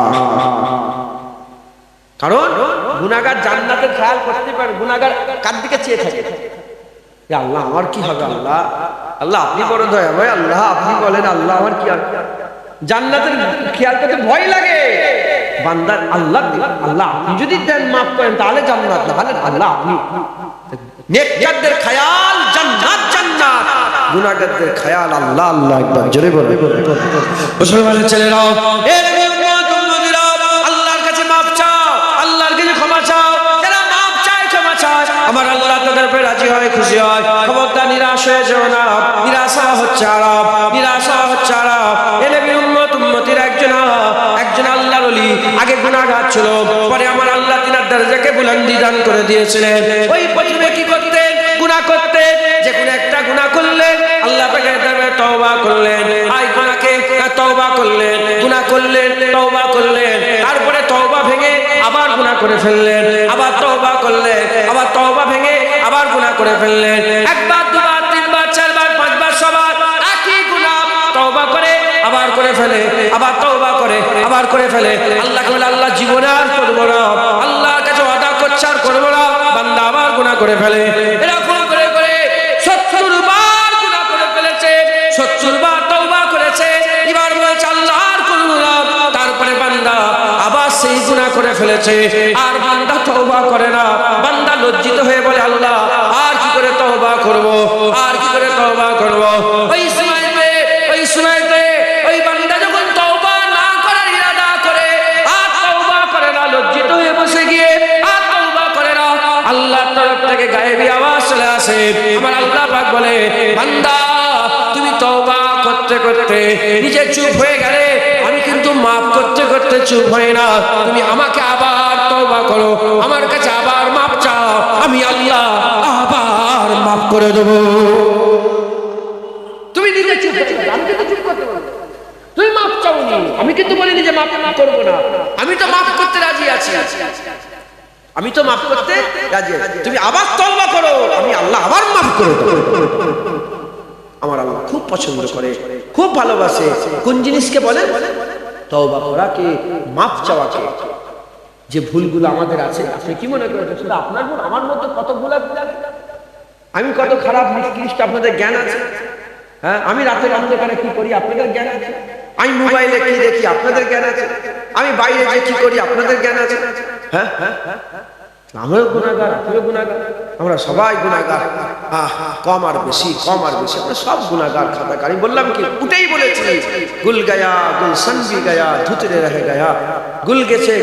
কারণ গুনাহগার জান্নাতের খেয়াল করতে পারে, গুনাহগার কার দিকে চেয়ে থাকে? আল্লাহ আমার কি হবে? আল্লাহ, আল্লাহ আপনি বড় দয়া ভাই, আল্লাহ আপনি বলেন, আল্লাহ আমার কি হবে? জান্নাতের খেয়াল করতে ভয় লাগে বান্দার। আল্লাহ, আল্লাহ আপনি যদি দেন মাফ করেন তাহলে জান্নাত, তাহলে আল্লাহ আপনি। নেককারদের খেয়াল জান্নাত জান্নাত, গুনাহগারদের খেয়াল আল্লাহ আল্লাহ। একবার জোরে বলো। মুসলমানের ছেলেরাও, আল্লাহর কাছে মাফ চাও, আল্লাহর কাছে ক্ষমা চাও। যারা মাফ চায়, ক্ষমা চায়, আমার আল্লাহ তাদের উপরে রাজি হয়, খুশি হয়। খবরদার নিরাশ হয়ে যেও না। নিরাশা হচ্ছে আরাম, নিরাশা হচ্ছে আরাম। এ নবীর উম্মত, উম্মতির একজন আল্লাহর ওলি আগে গুনাহগার ছিল, পরে আমার আল্লাহ তিনার দরজাকে বুলন্দি দান করে দিয়েছিলেন। ওই প্রথমে কি করতেন? গুনাহ করতেন। যে কোনো একটা গুনাহ করলেন, আল্লাহ পাকে তওবা করলেন, আই গুনাহকে তওবা করলেন, গুনাহ করলেন, তওবা করলেন, তারপরে তওবা ভেঙে আবার গুনাহ করে ফেললেন, আবার তওবা করলেন, আবার তওবা ভেঙে আবার গুনাহ করে ফেললেন। একবার, দুবার, তিনবার, চারবার, পাঁচবার, সবার একই গুনাহ তওবা করে আবার করে ফেলে, আবার তওবা করে আবার করে ফেলে। আল্লাহকে বলে, আল্লাহ জীবনে আর করবো না। আল্লাহর কাছে ওয়াদা করছে আর করবো না। বান্দা আবার গুনাহ করে ফেলে। এরকম করে করে 70 বার গুনাহ করে ফেলেছে, 70 বার তওবা করেছে, এবার বলছে আল্লাহ আর করবো না। তারপরে বান্দা আবার সেই গুনাহ করে ফেলেছে, আর বান্দা তওবা করে না। বান্দা লজ্জিত হয়ে বলে, আল্লাহ আর কি করে তওবা করব, আর কি করে তওবা করব? ওই সময়তে ওই বান্দা যখন তওবা না করার ইরাদা করে, আর তওবা করে না, লজ্জিত হয়ে বসে গিয়ে আর তওবা করে না, আল্লাহর তরফ থেকে গায়েবী আওয়াজ চলে আসে। আমার আল্লাহ পাক বলে, বান্দা তুমি তওবা করতে করতে নিজে চুপ হয়ে গেলে, আমি কিন্তু মাফ করতে করতে চুপ হই না। তুমি আমাকে আবার তওবা করো, আমার কাছে আবার মাফ চাও, আমি আল্লাহ আবার মাফ করে দেব। তুমি নিজে চুপ, আমি কিন্তু চুপ করতে পারবো। তুমি মাফ চাওনি, আমি কিন্তু বলিনি যে মাফ করবো না। আমি তো মাফ করতে রাজি আছি, আমি তো মাফ করতে রাজি আছি। তুমি আবার তওবা করো, আমি আল্লাহ আবার মাফ করে দেব। আমার আল্লাহ খুব পছন্দ করে, খুব ভালোবাসে কোন জিনিসকে বলে? তওবা করাকে, মাফ চাওয়াকে। যে ভুলগুলো আমাদের আছে, আপনি কি মনে করেন শুধু আপনার ভুল? আমার মধ্যে কত ভুল আছে, আমি কত খারাপ নিকৃষ্ট, আপনাদের জ্ঞান আছে? হ্যাঁ, আমি রাতের অন্ধকারে কি করি, আপনাদের জ্ঞান আছে? আমি মোবাইলে কি দেখি, আপনাদের জ্ঞান আছে? আমি বাইরে যে কি করি, আপনাদের জ্ঞান আছে? হ্যাঁ, আমরাও গুনাহগার, আপনিও গুনাহগার, আমরা সবাই গুনাহগার। কম আর বেশি, কম আর বেশি, আমরা সব গুনাহগার, খাতাকার। আমি বললাম কি, উঠেই বলেছি, গুল গায়া গুলশন ভি গায়া, ধুতরে রহে গায়া। গুল গেছে,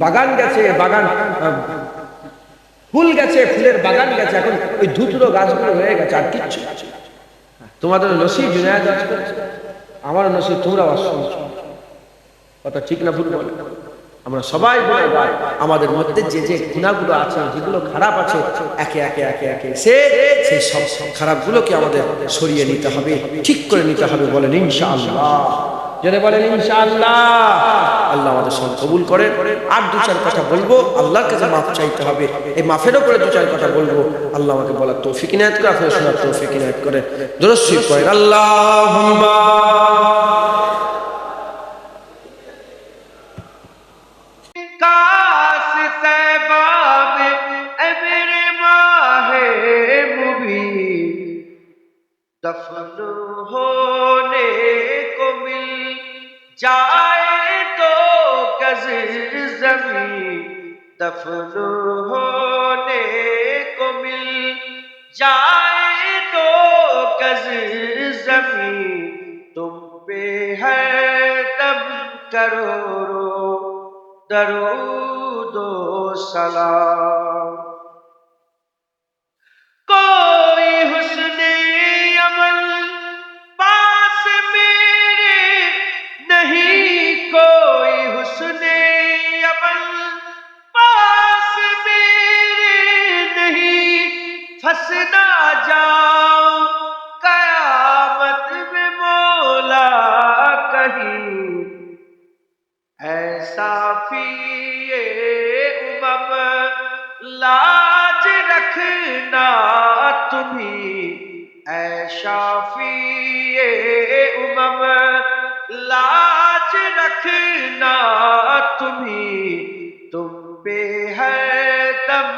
বাগান গেছে, বাগান ফুল গেছে, ফুলের বাগান গেছে, এখন ওই ধুতরো গাছগুলো হয়ে গেছে, আর কিচ্ছু। তোমাদের নসিব জুনায়েদ আজ করছে, আমার নসিব তোমরা শুনছো। কথা ঠিক না ভুল বলে? আমরা সবাই গুনাহগার। আমাদের মধ্যে যে যে গুনাহগুলো আছে, যেগুলো খারাপ আছে, একে একে একে একে সেই সব খারাপগুলোকে আমাদের সরিয়ে নিতে হবে, ঠিক করে নিতে হবে। বলেন ইনশাআল্লাহ, যারা বলেন ইনশাআল্লাহ। আল্লাহ আমাদের সব কবুল করে। আর দু চার কথা বলবো, আল্লাহর কাছে মাফ চাইতে হবে। এই মাফের উপরে দু চার কথা বলবো, আল্লাহ আমাকে বলার তৌফিক ইনায়াত করে, আপনাদের শোনার তৌফিক ইনায়াত করে। দুরূদ শরীফ পড়েন, আল্লাহুম্মা दफन होने को मिल जाए तो गज ज़मीं, दफन होने को मिल जाए तो गज ज़मीं, तुम पे हर दम करो दरूद दरूद ओ सलाम। कोई हुस्ने अमल पास मेरे नहीं, कोई हुस्ने अमल पास मेरे नहीं, फंस ना जाओ कयामत में मौला कहीं। ऐसा फिए उमम लाज रखना तुम्ही, ऐसा फिए उमम लाज रखना तुम्ही। तुम पे हर दम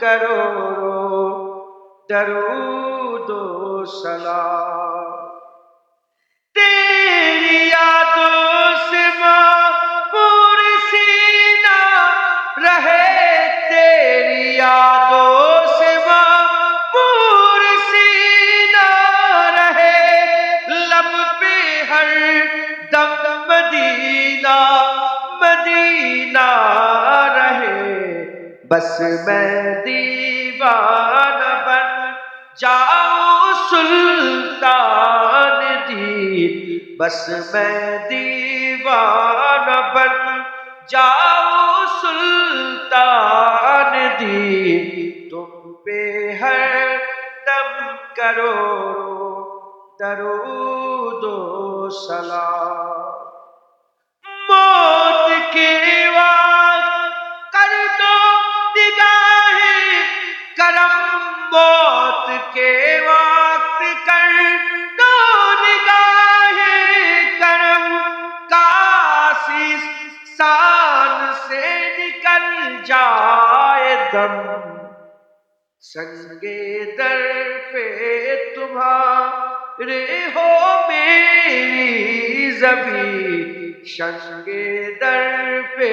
करो दरूद ओ सलाम। तेरी यादों से मापूर सीना रहे, तेरी यादों से मापूर सीना रहे, लब पे हर दम मदीना मदीना रहे। बस मैं दीवाना बन जाऊं सुल्तान दीन, बस मैं दीवाना बन जाऊं सुल्तान दीन। तुम पे हर दम करो दरूद ओ सलाम। मौत के वक्त कर दो निगाहें करम, मौत के वक्त कर दो निगाहें करम। काशी शान से निकल जाए दम, संगे दर पे तुम्हारे हो मेरी ज़बी, संगे दर पे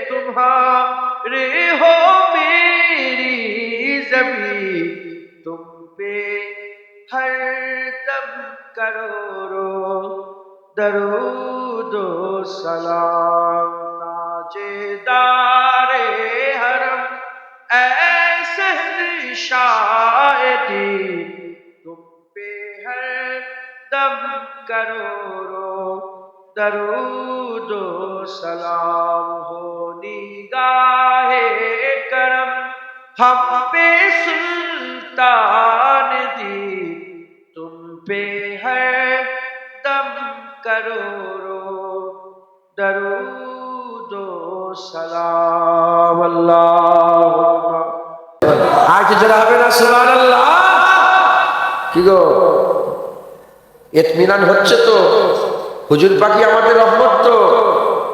तुम्हारे हो मेरी ज़बी। तुम पे हर दम करो दरूद ओ सलाम। ताजेदारे हरम ऐ शहंशाह दीन, तुम पे हर दम करो दरूद ओ सलाम। हो निगाहे करम हम पे सुल्तान दी, तुम पे हर दम करो दरूद ओ सलाम। अल्लाह आके जनाबे ना सुबहानाल्लाह। কি গো ইতমিনান হচ্ছে তো? হুজুর পাকি আমাদের রহমত তো?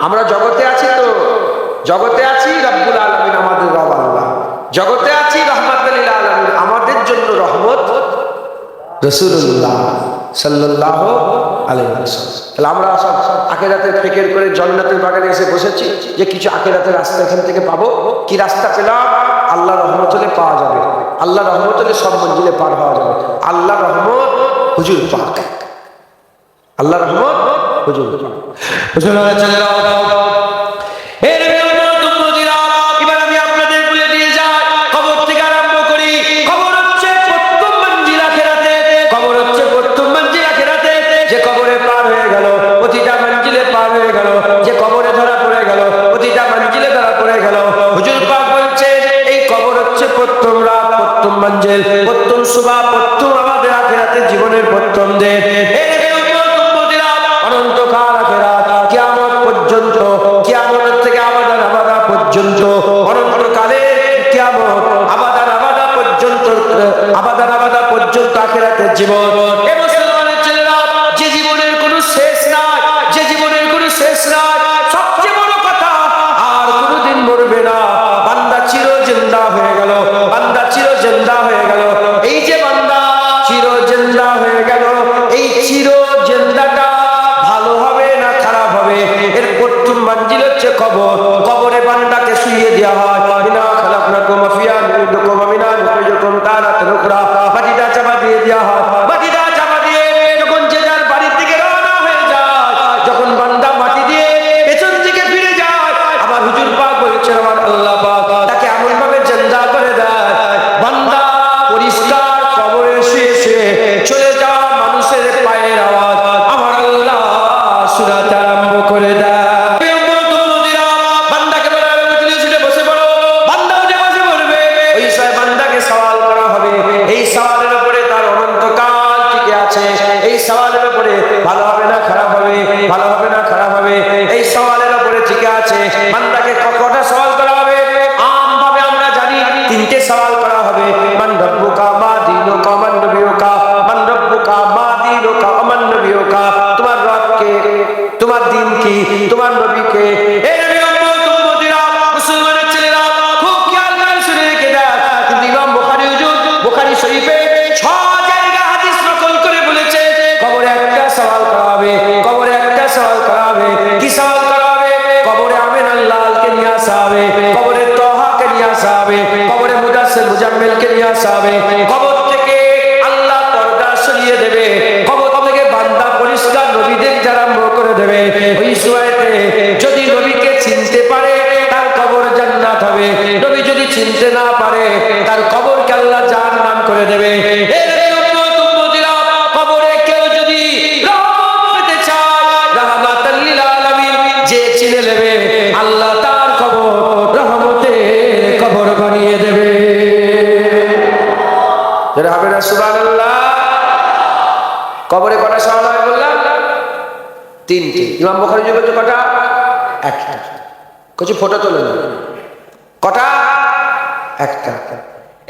আমরা জগতে আছি তো? জগতে আছি, রব্বুল আলামিন আমাদের রব আল্লাহ। জগতে আছি রহমাতুল লিল আলামিন, আমাদের জন্য রহমত রাসূলুল্লাহ সাল্লাল্লাহু আলাইহি ওয়াসাল্লাম। তাহলে আমরা সব আখিরাতের ফিকির করে জান্নাতের বাগানে এসে বসেছি যে কিছু আখিরাতের রাস্তা এখান থেকে পাবো। কি রাস্তা পেলাম? আল্লাহ রহমত হলে পাওয়া যাবে, আল্লাহ রহমত হলে সব মঞ্জিলে পার হওয়া যাবে। আল্লাহ রহমত হুজুর পাক, আল্লাহ রহমত হুজুর পাক। এবার আমি আপনাদের বলে দিয়ে যাই, কবর থেকে আরম্ভ করি। কবর হচ্ছে প্রথম মঞ্জিল আখিরাতে, কবর হচ্ছে প্রথম মঞ্জিল আখিরাতে। যে কবরে পার হয়ে গেল প্রতিটা মঞ্জিলে পার হয়ে গেল, যে কবরে ধরা পড়ে গেল প্রতিটা মঞ্জিলে ধরা পড়ে গেল। হুজুর পাক বলছে এই কবর হচ্ছে প্রথম রাত, প্রথম মঞ্জিল, প্রথম সুবাহ, প্রথম আমাদের আখিরাতের জীবনের প্রথম দিন। অনন্তকাল আখিরাত, কিয়ামত পর্যন্ত, কিয়ামত থেকে আবাদান আবাদা পর্যন্ত, অনন্তকালে কিয়ামত, আবাদান আবাদা পর্যন্ত, আবাদান আবাদা পর্যন্ত আখিরাতের জীবন। এ মুসলমানের ছেলেরা, যে জীবনের কোনো শেষ নাই, যে জীবনের কোনো শেষ নাই, সবচেয়ে বড় কথা আর কোনোদিন মরবে না। বান্দা চির জিন্দা হয়ে গেল, বান্দা চির জিন্দা হয়ে গেল। এই যে বান্দা চির জিন্দা হয়ে গেল, এই চির জিন্দাটা ভালো হবে না খারাপ হবে, এর প্রথম মঞ্জিল হচ্ছে কবর। কবরে বান্দাকে শুইয়ে দেওয়া হয়। ইন্না খালাকনাকুম ফিহা নুইদুকুম ওয়া মিনহা নুখরিজুকুম তারাতান উখরা, মাটিটা চাপা দিয়ে দেওয়া হয়। মাটিটা নিয়ে আসা হবে, কবরে মুদাসসির মুজাম্মিলকে নিয়ে আসা হবে, কবর থেকে আল্লাহ পর্দা সরিয়ে দেবে, কবর থেকে বান্দা পরিষ্কার নবীদের আরম্ভ করে দেবে। ওই সময়তে যদি নবীকে চিনতে পারে তার কবর জান্নাত হবে, নবী যদি চিনতে না পারে তার কবরকে আল্লাহ জাহান্নাম করে দেবে। কবরে কেউ যদি রহমত পেতে চায়, রাহমাতাল লিল আলামিন যে চিনে নেবে, আল্লাহ তার কবর রহমতের কবর বানিয়ে দেবে। যারা হবে না সুবহানাল্লাহ। কবরে কটা সওয়াল হয় বললাম? তিনটি। ইমাম বুখারী যুগে তো কটা? একটা। কিছু ফটো তোলে না, কটা? একটা।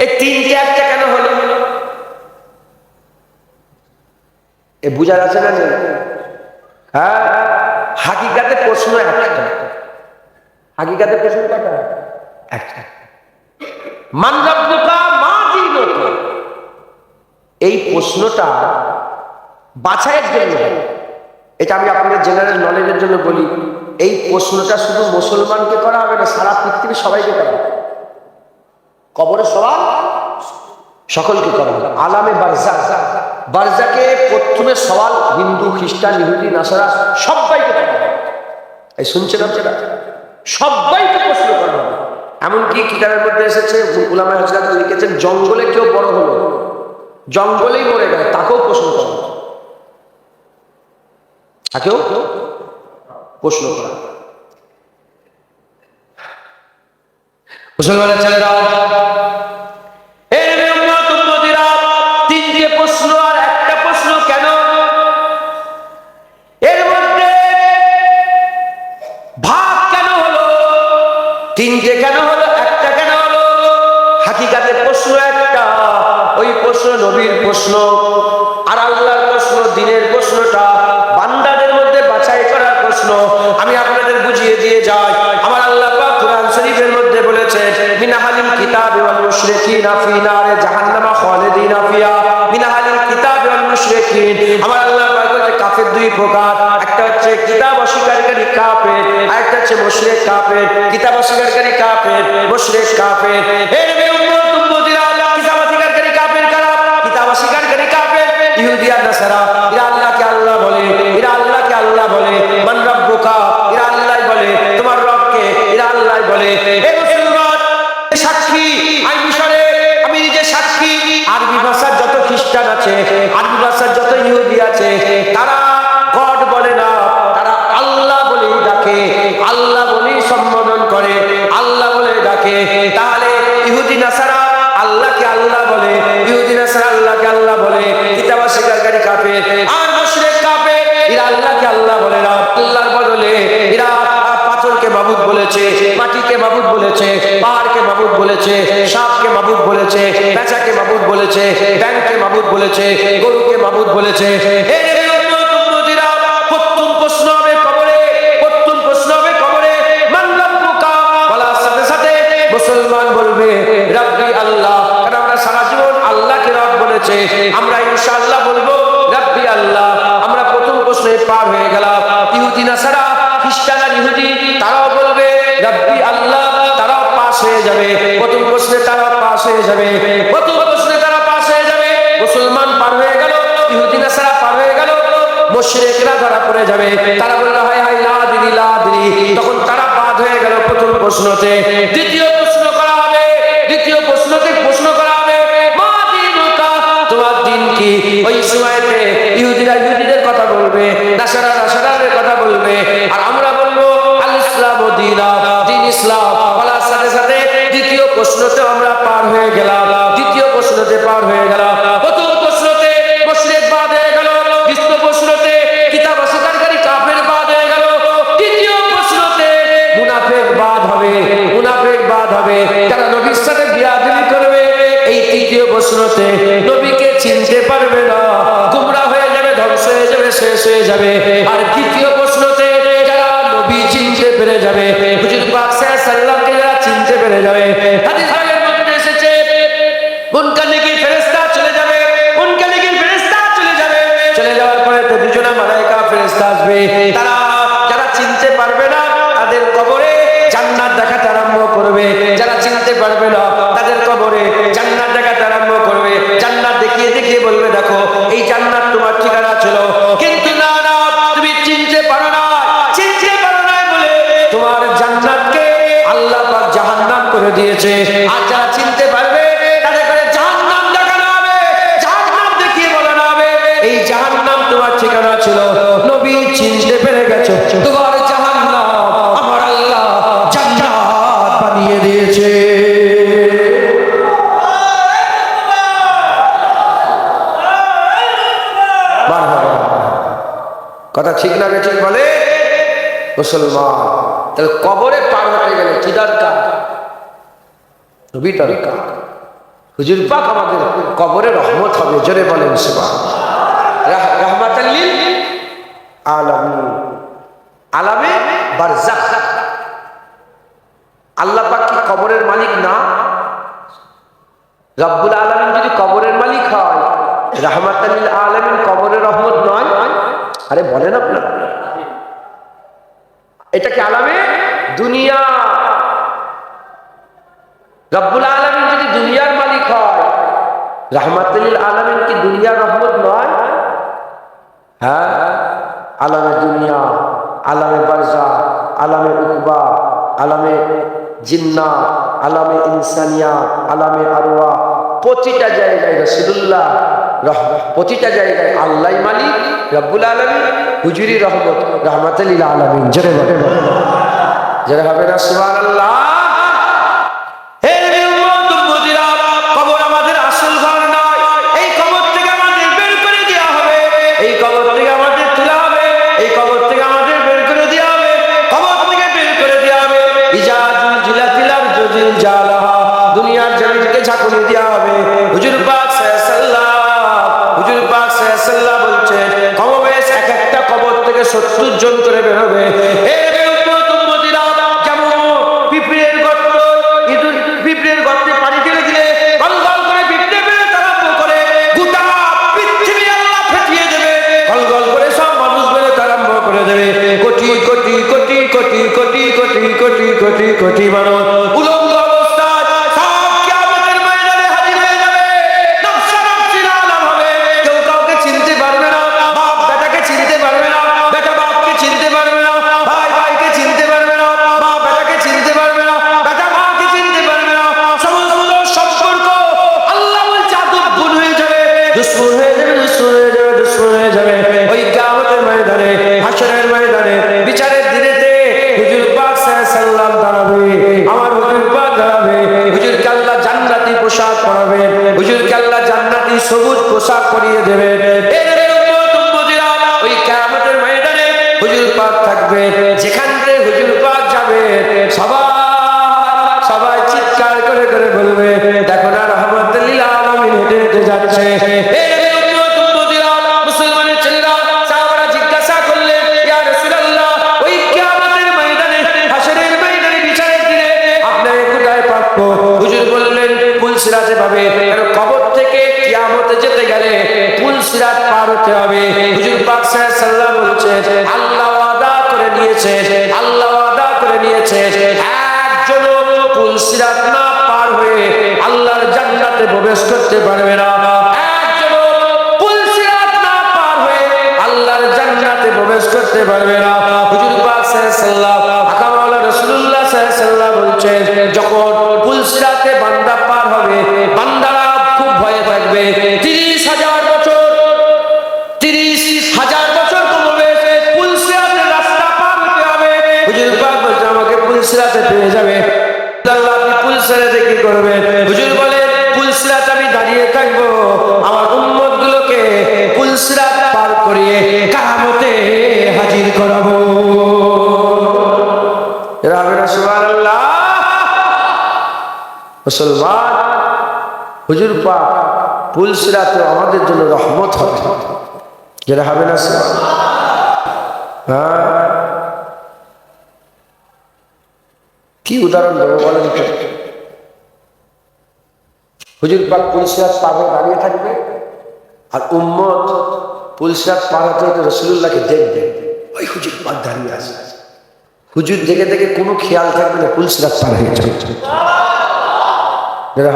এই তিনটে একটা কেন হলো? এ বুঝার আছে না? হ্যাঁ, হাকিকাতে প্রশ্ন একটা। হাকিকাতে প্রশ্ন কটা? একটা। মান রাব্বুকা মা দীনুকা, এই প্রশ্নটা বাছাইয়ের জন্য। এটা আমি আপনাদের জেনারেল নলেজের জন্য বলি। এই প্রশ্নটা শুধু মুসলমানকে করা হবে না, সারা পৃথিবীর সবাইকে করা হবে। কবরে সওয়াল সকলকে করা হবে। আলামে বারজাখ, বারজাকে প্রথমে সওয়াল হিন্দু, খ্রিস্টান, ইহুদি, নাসারা সবাইকে করা হবে। এই শুনছেন আপনারা? সবাইকে প্রশ্ন করা হবে। এমনকি কিতাবের মধ্যে এসেছে, উলামায়ে হযরত লিখেছেন, জঙ্গলে কেউ বড় হলো, জঙ্গলেই মরে গেল, তাকেও প্রশ্ন করা হবে। তাকেও প্রশ্ন করা। মুসলমানের ছেলেরা, তিনটে প্রশ্ন আর একটা প্রশ্ন কেন? এর মধ্যে ভাগ কেন হলো? তিনটে কেন হলো, একটা কেন হলো? হাকিকাতে প্রশ্ন একটা, ওই প্রশ্ন নবীর প্রশ্ন আর আল্লাহর প্রশ্ন, দ্বীনের প্রশ্নটা বান্দাদের মধ্যে বাছাই করার প্রশ্ন। আমি আপনাদের বুঝিয়ে দিয়ে যাই। আমার আল্লাহ পাক কুরআন শরীফের মধ্যে বলেছেন, মিনাহালিল কিতাবি ওয়াল মুশরিকিনা ফি নারে জাহান্নামা খালিদিনা ফিহা, মিনাহালিল কিতাবি ওয়াল মুশরিকিন। আমার আল্লাহ পাক বলেছে কাফের দুই প্রকার, একটা হচ্ছে কিতাব অস্বীকারী কাফের, আর একটা হচ্ছে মুশরিক কাফের। কিতাব অস্বীকারী কাফের, মুশরিক কাফের। হে নবী উম্মত উম্মতিরা, কিতাব অস্বীকারী কাফের কারা? কিতাব অস্বীকারী কাফের ইহুদি আর নাসারা। এরা আল্লাহকে আল্লাহ বলে, এরা আল্লাহকে আল্লাহ বলে। মান রাব্বুকা, এরা আল্লাহ বলে। তোমার রবকে, এরা আল্লাহ বলে। হে মুসলমান, সাক্ষী আমি মিশরে, আমি নিজে সাক্ষী। আরবি ভাষার যত খ্রিস্টান আছে, আরবি ভাষার যত ইহুদি আছে, তারা গড বলে না, তারা আল্লাহ বলেই ডাকে, আল্লাহ বলেই সম্বোধন করে, আল্লাহ বলে ডাকে। তাহলে ইহুদি নাসারা আল্লাহকে আল্লাহ বলে, ইহুদি নাসারা আল্লাহকে আল্লাহ বলে। কিতাব অস্বীকারী কাফের আর মুশরিক কাফের, এরা আল্লাহকে আল্লাহ বলে না, আল্লাহর বদলে এরা পাথরকে মাবুদ বলেছে, মাটিকে মাবুদ বলেছে, পাহাড়কে মাবুদ বলেছে, সাপকে মাবুদ বলেছে, পেঁচাকে মাবুদ বলেছে, ব্যাংককে মাবুদ বলেছে, গরুকে মাবুদ বলেছে। প্রথম প্রশ্ন হবে কবরে, প্রথম প্রশ্ন হবে কবরে, মান রাব্বুকা, বলার সাথে সাথে মুসলমান বলবে রাব্বি আল্লাহ। কারণ আমরা সারা জীবন আল্লাহকে রব বলেছে, আমরা ইনশাআল্লাহ বলবো রাব্বি আল্লাহ। আমরা প্রথম প্রশ্নে পার হয়ে গেলাম। ইহুদি নাসারা, খ্রিস্টান আর ইহুদি, তারাও বলবে রাব্বি আল্লাহ, তারাও পাস হয়ে যাবে। প্রথম প্রশ্নে তারাও পাস হয়ে যাবে, প্রথম প্রশ্নে তারা পাস হয়ে যাবে। মুসলমান পার হয়ে গেল, ইহুদি নাসারা পার হয়ে গেল, মুশরিকরা ধরা পড়ে যাবে। তারা বলল হায় হায় লা দিনি লা দিনি, তখন তারা বাদ হয়ে গেল প্রথম প্রশ্নতে। দ্বিতীয় প্রশ্ন করা হবে, দ্বিতীয় প্রশ্নতে প্রশ্ন করা হবে মা দীনুকা, তোমার দিন কি? ওই সময়তে ইহুদিরা ইহুদিদের কথা বলবে, নাসারা নাসারাদের কথা বলবে, আর আমরা বলবো আল ইসলামু দীনা, দিন ইসলাম। বলার সাথে সাথে দ্বিতীয় প্রশ্নতে আমরা পার হয়ে গেলাম, দ্বিতীয় প্রশ্নতে পার হয়ে গেলাম। প্রথম প্রশ্নতে মুশরিক বাদ হয়ে গেল, দ্বিতীয় প্রশ্নতে কিতাব অস্বীকারী কাফের বাদ হয়ে গেল, তৃতীয় প্রশ্নতে মুনাফিক বাদ হবে, মুনাফিক বাদ হবে, যারা নবীর সাথে বিয়াদবি করবে। এই তৃতীয় প্রশ্নতে নবীকে চিনতে পারবে না, গুমরা হয়ে যাবে, ধ্বংস হয়ে যাবে, শেষ হয়ে যাবে। আর দ্বিতীয় প্রশ্নতে যারা নবী চিনতে পেরে যাবে, হুজুর পাক সাল্লাল্লাহু আলাইহি ওয়াসাল্লামকে যারা চিনতে পেরে যাবে, হাদিস ভাগের মধ্যে এসেছে মুনকার নাকির ফেরেশতা চলে যাবে, মুনকার নাকির ফেরেশতা চলে যাবে। চলে যাওয়ার পরে তো দুজনা মালায়েকা ফেরেশতা আসবে, তারা যারা চিনতে পারবে না তাদের কবরে জান্নাত দেখাতে আরম্ভ করবে। যারা চিনতে পারবে না তাদের কবরে জান্নাত দেখাতে আরম্ভ করবে। জান্নাত দেখিয়ে দেখিয়ে বলবে দেখো এই জান্নাত তোমার ঠিকানা ছিল, কিন্তু না না তুমি চিনতে পারো না, চিনতে পারো না বলে তোমার জান্নাতকে আল্লাহ পাক জাহান্নাম করে দিয়েছে। আর যারা চিনতে পারবে তাদের করে জাহান্নাম দেখানো হবে, জাহান্নাম দেখিয়ে বলানো হবে এই জাহান্নাম তোমার ঠিকানা ছিল, নবী চিনতে পেরে গেছো তোমার জাহান্নাম আমার আল্লাহ জান্নাত বানিয়ে দিয়েছে। কথা ঠিক না ঠিক বলে মুসলমান? তাহলে কবরে পার হতে গেলে কি দরকার? নবী দরকার। হুজুর পাক আমাদের কবরে রহমত হবে, জোরে বলেন সুবহানাল্লাহ। রাহমাতাল লিল আলামিন, আলামে বারজাখ। আল্লাহ পাক কি কবরের মালিক না? রব্বুল আলামিন যদি কবরের মালিক হয়, রাহমাতাল লিল আলামিন কবরের রহমত নয়? আরে বলেন আপনারা, এটা কি আলামে দুনিয়া? রব্বুল আলামিন যদি দুনিয়ার মালিক হয়, রাহমাতুল লিল আলামিন কি দুনিয়ার রহমত নয়? হ্যাঁ, আলামে দুনিয়া, আলামে বারজাখ, আলামে উকবা, আলামে জিন্নাত, আলামে ইনসানিয়া, আলামে আরওয়াহ, প্রতিটা জায়গায় রাসূলুল্লাহ, প্রতিটা জায়গায় আল্লাহই মালিক, রব্বুল আলামিন, হুজুরি রহমত, রাহমাতুল লিল আলামিন। জোরে বলেন, জোরে হবে না সুবহানাল্লাহ? হে নবী উম্মত উম্মতিরা, কবর আমাদের আসল ঘর নয়। এই কবর থেকে আমাদের বের করে দেওয়া হবে, এই কবর থেকে আমাদের তোলা হবে, এই কবর থেকে আমাদের বের করে দেওয়া হবে, কবর থেকে বের করে দেওয়া হবে। ইজাজুল জিলাতিল আরজু জিলজালাহা, দুনিয়ার জমিনকে ঝাঁকুনি দেওয়া হবে। হুজুর পাক সাল্লাল্লাহু, হুজুর পাক সাল্লাল্লাহু বলছেন কমবেশ এক একটা কবর থেকে 70 জন করে বের হবে। হে নবী উম্মত উম্মতিরা, যেমন পিঁপড়ের গর্ত, পিঁপড়ের গর্তে পানি ঢেলে দিলে গলগল করে পিঁপড়ে বেরোতে আরম্ভ করে, গোটা পৃথিবী আল্লাহ ফেটিয়ে দেবে, গলগল করে সব মানুষ বেরোতে আরম্ভ করে দেবে। কোটি কোটি কোটি কোটি কোটি কোটি কোটি কোটি কোটি মানুষ উলঙ্গ অবস্থায় সব কিয়ামতের ময়দানে হাজির হয়ে যাবে। নফসা নফসির আলাম হবে, কেউ কাউকে চিনতে পারবে না, বাপ বেটাকে চিনতে পারবে না, বেটা বাপকে চিনতে পারবে না, ভাই ভাইকে চিনতে পারবে না, মা বেটাকে চিনতে পারবে না, বেটা মাকে চিনতে পারবে না। সমস্ত সম্পর্ক আল্লাহ বলছে আদবুন হয়ে যাবে, দুশ্মন হয়ে যাবে, দুশ্মন হয়ে যাবে, দুশ্মন হয়ে যাবে। ওই কিয়ামতের ময়দানে, হাশরের ময়দানে, বিচারের দিনেতে হুজুর পাক সাল্লাল্লাহু দাঁড়াবে, আমার হুজুর পাক দাঁড়াবে। হুজুরকে আল্লাহ জান্নাতি পোশাক পরাবে, হুজুরকে আল্লাহ জান্নাতি সবুজ পোশাক পরিয়ে দেবে। ওই কিয়ামতের ময়দানে হুজুর পাক থাকবে, যেখান থেকে হুজুর পাক যাবে সবাই চিৎকার করে করে বলবে দেখো না রাহমাতুল লিল আলামিন হেঁটে হেঁটে যাচ্ছে। মুসলমানের ছেলেরা সাহাবারা জিজ্ঞাসা করলেন ইয়া রাসূলুল্লাহ, ওই কিয়ামতের ময়দানে, হাশরের ময়দানে, বিচারের দিনে আপনাকে কোথায় পাবো? হুজুর বললেন পুলসিরাতে পাবে। কারণ কবর থেকে কিয়ামতে যেতে গেলে পুলসিরাত পার হতে হবে। হুজুর পাক সাল্লাল্লাহু বলছেন আল্লাহ ওয়াদা করে নিয়েছে, আল্লাহ ওয়াদা করে নিয়েছে একজনও পুলসিরাত না পার হয়ে আল্লাহর জান্নাতে প্রবেশ করতে পারবে না। একজনও পুলসিরাত না পার হয়ে আল্লাহর জান্নাতে প্রবেশ করতে পারবে না। হুজুর পাক সাল্লাল্লাহু আকা মাওলানা রাসূলুল্লাহ সাল্লাল্লাহু বলছেন যখন পুলসিরাতে বান্দা পার হবে, বান্দারা খুব ভয়ে থাকবে। 30,000 বছর, 30,000 বছর কমবে পুলসিরাতের রাস্তা পার হতে হবে। হুজুর পাক বলছে আমাকে পুলসিরাতে পেয়ে যাবে। আল্লাহ আপনি পুলসিরাতে কি করবেন? হুজুর বলেন পুলসিরাতে আমি দাঁড়িয়ে থাকবো, আমার উম্মতগুলোকে পুলসিরাত পার করিয়ে কিয়ামতে হাজির করাবো। সুবহানাল্লাহ। মুসলমান, হুজুর পাক পুলসিরাতে আমাদের জন্য রহমত হবে, যেটা হবে না হ্যাঁ। কি উদাহরণ দেবো বলেন? হুজুর পাক পুলসিরাত পার হয়ে দাঁড়িয়ে থাকবে, আর উম্মত পুলসিরাত পার হতে হতে রাসূলুল্লাহকে দেখবে, ওই হুজুর পাক দাঁড়িয়ে আছে, হুজুর দেখে দেখে কোনো খেয়াল থাকবে না, পুলসিরাত পার হয়ে যাবে।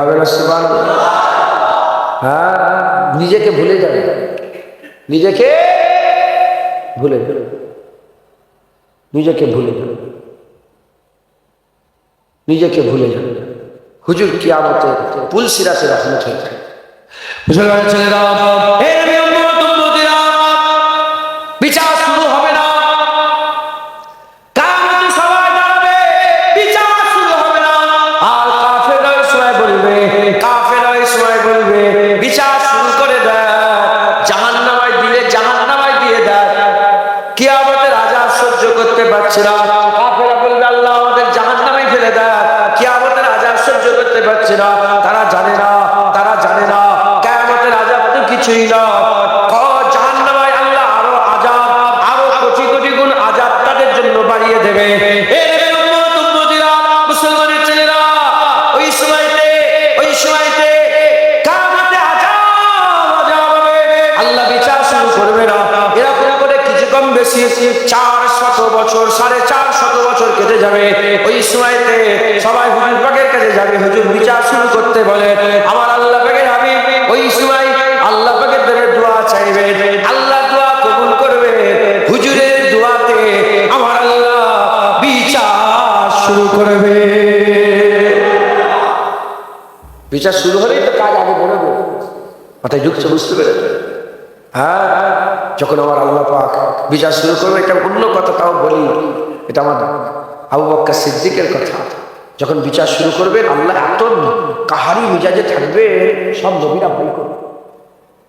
হবে না সুবহানাল্লাহ? হ্যাঁ, নিজেকে ভুলে যাবে, নিজেকে ভুলে যাবে, নিজেকে ভুলে যাবে, নিজেকে ভুলে যাবে। হুজুর কিয়ামতে পুলসিরাতে রহমত হয়ে যায়। মুসলমান ছেলেরা, হে নবী উম্মত উম্মতিরা, বিচার শুরু হবে না, কিয়ামতে সবাই দাঁড়াবে, বিচার শুরু হবে না। আর কাফেররা ওই সময় বলবে, কাফেররা ওই সময় বলবে, বিচার শুরু করে দেয়, জাহান্নামায় দিলে জাহান্নামায় দিয়ে দেয়, কিয়ামতের আযাব সহ্য করতে পারছে না। কাফেররা বলবে আল্লাহ আমাদের জাহান্নামায় ফেলে দেয়, কিয়ামতের আযাব সহ্য করতে পারছে না। তারা জানে না, তারা জানে না কিয়ামতের আযাব তো কিছুই না, জাহান্নামায় আল্লাহ আরো আযাব, আরো কোটি কোটি গুণ আযাব তাদের জন্য বাড়িয়ে দেবে। হে নবী উম্মত উম্মতিরা, মুসলমানের ছেলেরা, ওই সময়তে কিয়ামতে আযাব হবে, আল্লাহ বিচার শুরু করবে না। এরকম করে কিছু কম বেশি 400 বছর, 450 বছর কেটে যাবে। ওই সময়তে সবাই হুজুর পাকের কাছে যাবে, হুজুর বিচার শুরু করতে বলে। আমার আল্লাহ পাকের হাবিব ওই সময় আল্লাহ পাকের দরবারে দোয়া চাইবে, আল্লাহ দোয়া কবুল করবে। হুজুরের দোয়াতে আমার আল্লাহ বিচার শুরু করবে। বিচার শুরু হলেই তো কাজ আগে বড় বড় মাথায় ঢুকছে, বুঝতে পেরেছে? হ্যাঁ, যখন আমার আল্লাহ পাক বিচার শুরু করবে, এটা অন্য কথা তাও বলি, এটা আমার আবু বকর সিদ্দিকের কথা। যখন বিচার শুরু করবেন, আল্লাহ এত কাহারি মিজাজে থাকবে, সব নবীরা ভয় করবে।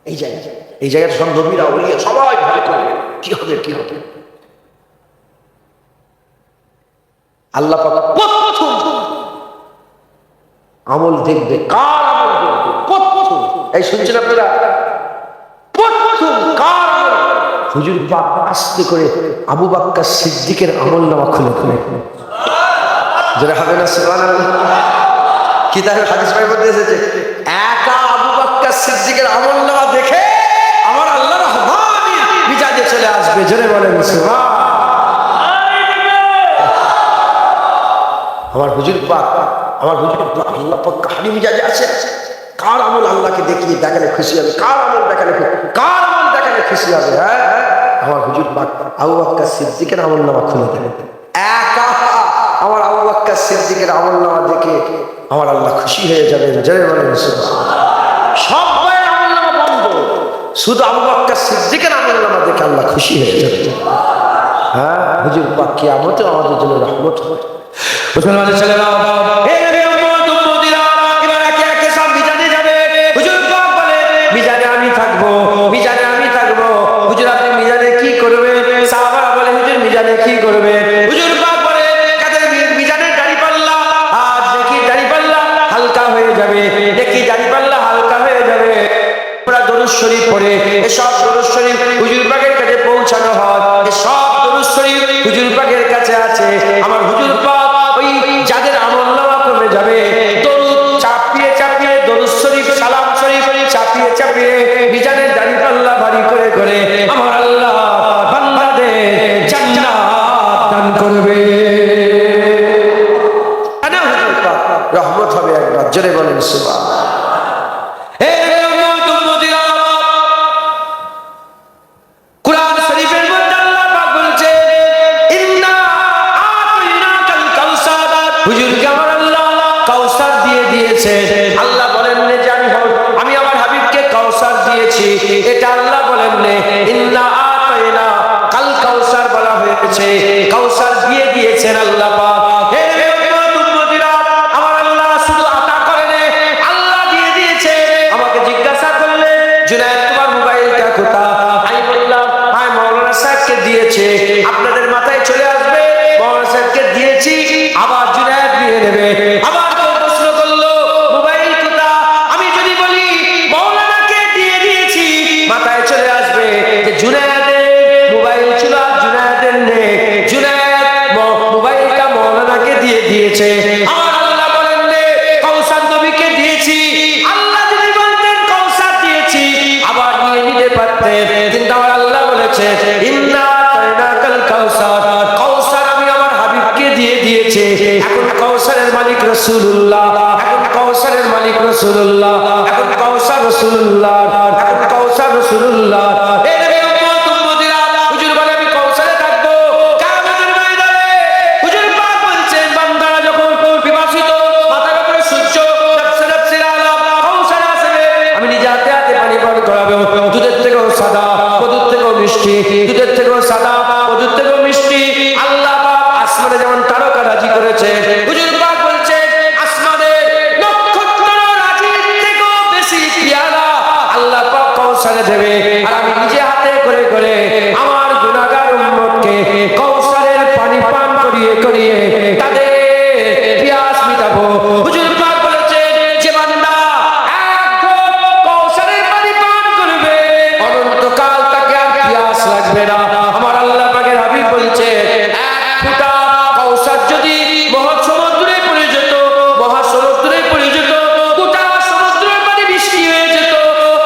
এই জায়গায় সব নবীরা ওলিয়া সবাই ভয় করবে, কি হবে কি হবে। আল্লাহ পাক প্রথম আমল দেখবে, কার আমল দেখবে প্রথম। এই শুনছেন আপনারা? প্রথম কার আমল? হুজুর পাক আস্তে করে আবু বকর সিদ্দিকের আমলনামা খুলে খুলে, যারা হবে না সুবহানাল্লাহ। কিতাবে হাদিস পাই বলতে এসেছে, একা আবু বকর সিদ্দিকের আমলনামা দেখে আমার আল্লাহ রহমানি মিজাজে চলে আসবে। জোরে বলেন সুবহান। আমার হুজুর পাক আল্লাহ পাক কাহারি মিজাজে আছে। কার আমল আল্লাহকে দেখিয়ে দেখালে খুশি হবে, কার আমল দেখালে খুশি হবে। হ্যাঁ, আমার হুজুর পাক আবু বকর সিদ্দিকের আমলনামা খুলে দেন। একা আমার আবু বকর সিদ্দিকের আমলনামা দেখে আমার আল্লাহ খুশি হয়ে যাবেন। জয় বলেন সুবহান। সবাই আমলনামা বন্ধ, শুধু আবু বকর সিদ্দিকের আমলনামা দেখে আল্লাহ খুশি হয়ে যাবেন। হ্যাঁ, হুজুর পাক কিয়ামতে আমাদের জন্য রহমত হবে। মুসলমানের ছেলেরা, হে নবী উম্মত উম্মতিরা, এবার একে একে সব মিজানে যাবে। হুজুর পাক বলে, মিজানে আমি থাকবো, মিজানে আমি থাকবো। হুজুর আপনি মিজানে কি করবেন? সাহাবারা বলে, হুজুর মিজানে কি করবেন? হুজুর পাক বলে, কাদের মিজানের দাড়িপাল্লা, আজ দেখি দাড়িপাল্লা হালকা হয়ে যাবে, দেখি দাড়িপাল্লা হালকা হয়ে যাবে। আমরা দরুদ শরীফ পড়ে, এসব দরুদ শরীফ হুজুর পাকের কাছে পৌঁছানো হয়, এসব দরুদ শরীফ হুজুর পাকের কাছে আছে। আমার হুজুর পাক ওই যাদের আমলনামা কমে যাবে, দরুদ চাপিয়ে চাপিয়ে, দরুদ শরীফ সালাম শরীফ চাপিয়ে চাপিয়ে মিজানের দাড়িপাল্লা ভারী করে করে আমার আল্লাহ বান্দাদের জান্নাত দান করবে। হুজুর পাক রহমত হবে একবার, জোরে বলেন সুবহান। কুরআন শরীফের মধ্যে আল্লাহ পাক বলছে, ইন্না আতাইনাকাল কাউসার। হুজুরকে আমার আল্লাহ কাউসার দিয়ে দিয়েছে। আল্লাহ বলেন যে আমি আমার হাবিবকে কাউসার দিয়েছি, এটা আল্লাহ বলেন ইন্না আতাইনাকাল কাউসার বলা হয়েছে, কাউসার দিয়ে দিয়েছেন আল্লাহ পাক। হে উম্মত উম্মতিরা, আমার আল্লাহ শুধু আতা করেন, আল্লাহ দিয়ে দিয়েছে। আমাকে জিজ্ঞাসা করলে, জুনায়েদ তোমার মোবাইলটা কোথায়? আমি বললাম, হ্যাঁ মাওলানা সাহেবকে দিয়েছে। আপনাদের মাথায় চলে আসবে, মাওলানা সাহেবকে দিয়েছি, আবার জুনায়েদ নিয়ে নেবে। আবার কেউ প্রশ্ন করলো, মোবাইল কোথায়? আমি যদি বলি মাওলানাকে দিয়ে দিয়েছি, মাথায় চলে আসবে যে জুনায়েদের মোবাইল ছিল আর জুনায়েদের নেই, জুনায়েদ মোবাইলটা মাওলানাকে দিয়ে দিয়েছে। আমার আল্লাহ বলেন কাউসার নবীকে দিয়েছি। আল্লাহ যদি বলতেন কাউসার দিয়েছি, আবার নিয়ে নিতে পারতেন, কিন্তু আমার আল্লাহ বলেছে ইন্না আতাইনাকাল কাউসার, কাউসার আমি আমার হাবিব মালিক রাসূলুল্লাহ, এখন কাউসার রাসূলুল্লাহ, এখন কাউসার রাসূলুল্লাহ। এই নবী উম্মত উম্মতিরা, হুজুর বলে আমি কাউসারে থাকবো কিয়ামতের ময়দানে। হুজুর পাক বলছেন বান্দারা যখন পিপাসিত, মাথার উপরে সূর্য, নফসে নফসে আলা কাউসার আসবে, আমি নিজে হাতে হাতে পানি পান করাবো। দুধের থেকেও সাদা, মধুর থেকেও মিষ্টি, দুধের থেকেও সাদা, মধুর থেকেও মিষ্টি। আল্লাহ পাক আসমানে যেমন তারকা রাজি করেছে, হুজুর পাক বলছেন আসমানে নক্ষত্র রাজির থেকেও বেশি পিয়ালা আল্লাহ পাক কাউসারে দেবে। আর আমি নিজে হাতে করে করে আমার গুনাহগার উম্মতকে কাউসারের পানি পান করিয়ে করিয়ে তাদের পিয়াস মিটাবো। হুজুর পাক বলেছেন যে বান্দা এক ঢোক কাউসারের পানি পান করবে, অনন্তকাল তাকে আর পিয়াস লাগবে না। আমার আল্লাহ পাকের হাবিব বলছে এক ফোঁটা কাউসার যদি মহাসমুদ্রে পড়ে যেত, মহাসমুদ্রে পড়ে যেত, গোটা সমুদ্রের পানি বৃষ্টি হয়ে যেত।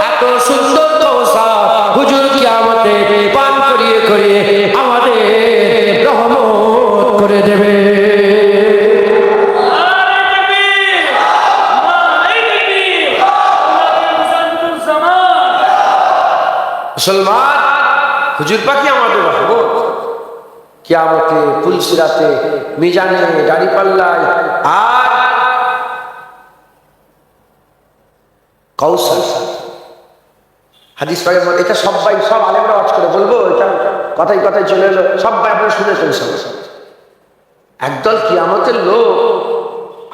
এত সুন্দর কাউসার হুজুর কিয়ামতে পান করিয়ে করিয়ে আমাদের রহমত করে দেবে। মুসলমান, হুজুর পাকই আমাদের রহমত। কিয়ামতে, পুলসিরাতে, মিজানে, দাড়িপাল্লায় আর কাউসার। হাদিস পাকের মধ্যে এটা সবাই, সব আলেমরা ওয়াজ করে বলবো, এটা কথাই কথাই চলে এলো, সবাই আপনারা শুনেছেন। সব একদল কিয়ামতের লোক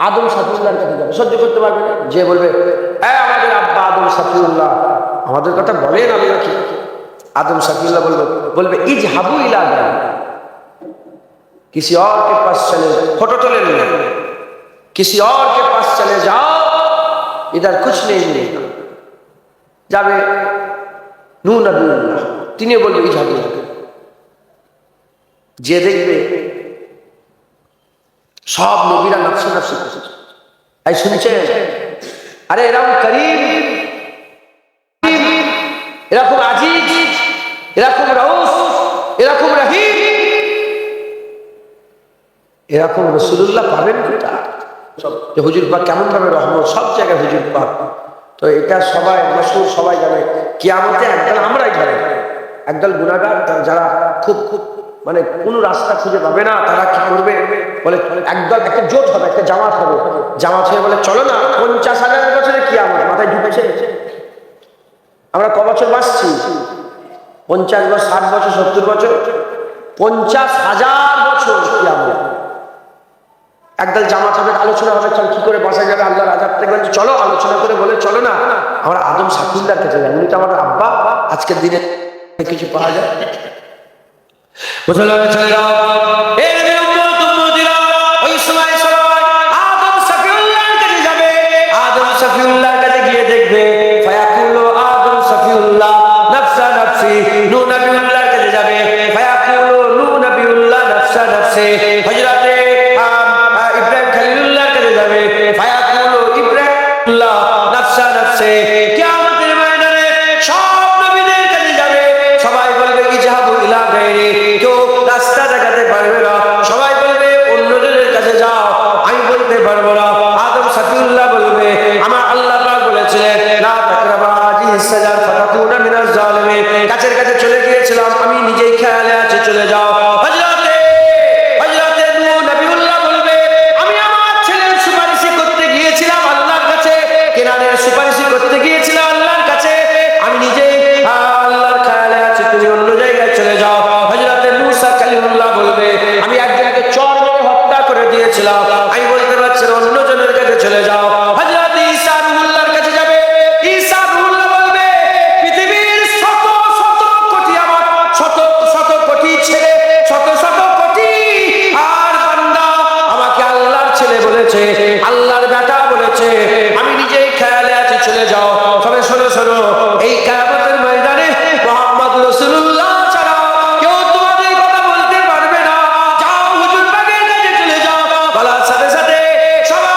আদম সাফিউল্লাহর কাছে যাবে, সহ্য করতে পারবে না। যে বলবে আমাদের আব্বা আদম সাফিউল্লাহ, আমাদের কথা বলেন আমরা কি? आदम सफीउल्लाह बोलबे इजहाबू इला आदम, किसी और के पास चले, फोटो तो ले लो, किसी और के पास चले जाओ, इधर कुछ नहीं मिलेगा। जाबे नूह नबीउल्लाह, तिनी बोलबे इजहाबू, जे देखबे सब नबीरा नफ्से नफ्से करছে। এই শুনছেন? আরে এরকম করিম, এরকম আজিজ, এরকম রাউফ, এরকম রহিম, এরকম রাসূলুল্লাহ পাবেন কোথায়? যে হুজুর পাক কেমন ভাবে রহমত, সব জায়গায় হুজুর পাক। তো এটা সবাই মাশহুর, সবাই জানে। কিয়ামতে একদল আমরাই জানি, একদল গুনাহগার যারা খুব খুব মানে কোন রাস্তা খুঁজে পাবে না, তারা কি করবে বলে একদল, একটা জোট হবে, একটা জামাত হবে, জামাত হয়ে বলে চলো না 50,000 বছরে কিয়ামত মাথায় ঢুকেছে। আমরা ক বছর বাঁচছি? 50 বছর, 60 বছর, 70 বছর, 50,000 বছর কিয়ামত। একদল জামাত হবে, আলোচনা হবে, চল কি করে বাঁচা যাবে আল্লাহর আযাব থেকে। চলো আলোচনা করে বলে চলো না আমরা আদম সাফিউল্লাহর কাছে যাই, উনি তো আমাদের আব্বা, আজকের দিনে কিছু পাওয়া যায়। মুসলমান ছেলেরা, এই নবীর উম্মত উম্মতিরা ওই সময় সবাই আদম সাফিউল্লাহর কাছে যাবে। আদম সাফিউল্লাহর কাছে গিয়ে দেখবে ফায়াকুলু আদম সাফিউল্লাহ নফসা নফসি। নূহ নবীউল্লাহর কাছে যাবে, ফায়াকুলু নূহ নবীউল্লাহ নফসা নফসি। হযরতে ইব্রাহিম খলিলুল্লাহর কাছে যাবে, ফায়াকুলু ইব্রাহিমুল্লাহ নফসা নফসি। কিয়ামতের ময়দানে সব নবীদের কাছে যাবে, সবাই বলবে ইজহাবু ইলা গায়রি, কেউ রাস্তা দেখাতে পারবে না, সবাই বলবে অন্যদের কাছে যাও, আমি বলতে পারবো না। আদম সাফিউল্লাহ বলবে আমার আল্লাহ পাক বলেছিলেন লা তাকরাবা হাযিহিস সাজার ফাতাকুনা মিনাজ জালিমিন, কাছের কাছে চলে গিয়েছিলাম, আমি নিজেই খেয়ালে আছি, চলে যাও। হযরতে নূহ নবীউল্লাহ বলবে আমি আমার ছেলের সুপারিশ করতে গিয়েছিলাম আল্লাহর কাছে, কেনানের সুপারিশ করতে গিয়েছিলাম আল্লাহর কাছে, আমি নিজেই আল্লাহর খেয়ালে আছি, তুমি অন্য জায়গায় চলে যাও। হযরতে মূসা কালিমুল্লাহ বলবে আমি একজনকে চর মেরে হত্যা করে দিয়েছিলাম, আমি বলতে পারছি না, অন্য জনের কাছে চলে যাও। হযরতে ঈসা রুহুল্লাহর কাছে যাবে, ঈসা রুহুল্লাহ বলবে পৃথিবীর শত শত কোটি, আমার শত শত কোটি ছেলে, শত শত কোটি আর বান্দা আমাকে আল্লাহর ছেলে বলেছে, আল্লাহর বেটা বলেছে, আমি নিজেই খেয়ালে আছি, চলে যাও। তবে শোনো শোনো, এই কিয়ামতের ময়দানে মুহাম্মদ রাসূলুল্লাহ ছাড়া কেউ তোমাদের কথা বলতে পারবে না। যাও হুজুর পাকের কাছে চলে যাও। বলার সাথে সাথে সবাই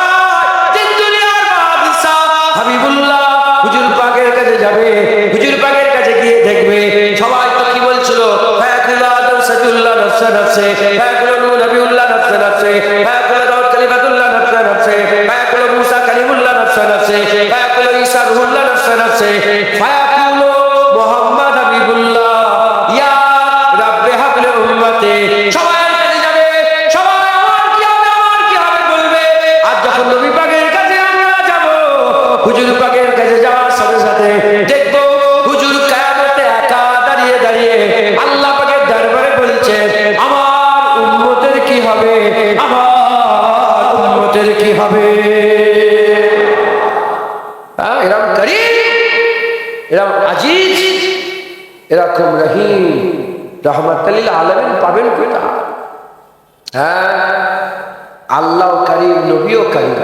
দিন দুনিয়ার বাদশা হাবিবুল্লাহ হুজুর পাকের কাছে যাবে। হুজুর পাকের কাছে গিয়ে দেখবে সবাই তো কি বলছিল, ফায়াকুলু আদম সাফিউল্লাহ নফসা নফসি, ফায়াকুলু নূহ নবীউল্লাহ নফসা নফসি, ফায়াকুলু দাউদ কালিমাতুল্লাহ নফসা নফসি, ফায়াকুলু মূসা কালিমুল্লাহ নফসা নফসি। ফায়াকুলু মুহাম্মদ হাবিবুল্লাহ ইয়া রাব্বি হাবলি উম্মতি, সবাই কাছে যাবে, সবাই আমার কি হবে, আমার কি হবে বলবে। আর যখন নবী পাকের কাছে আমরা যাব, হুজুর পাকের কাছে যাওয়ার সাথে সাথে দেখবো হুজুর কিয়ামতে একা দাঁড়িয়ে দাঁড়িয়ে আল্লাহ পাকের দরবারে বলছে, আমার উম্মতের কি হবে, আমার উম্মতের কি হবে। এরকম করিম, এরকম আজিজ, এরকম রহিম, রহমতুল লিল আলামিন পাবেন কোথা? হ্যাঁ, আল্লাহ করিম, নবীও করিম।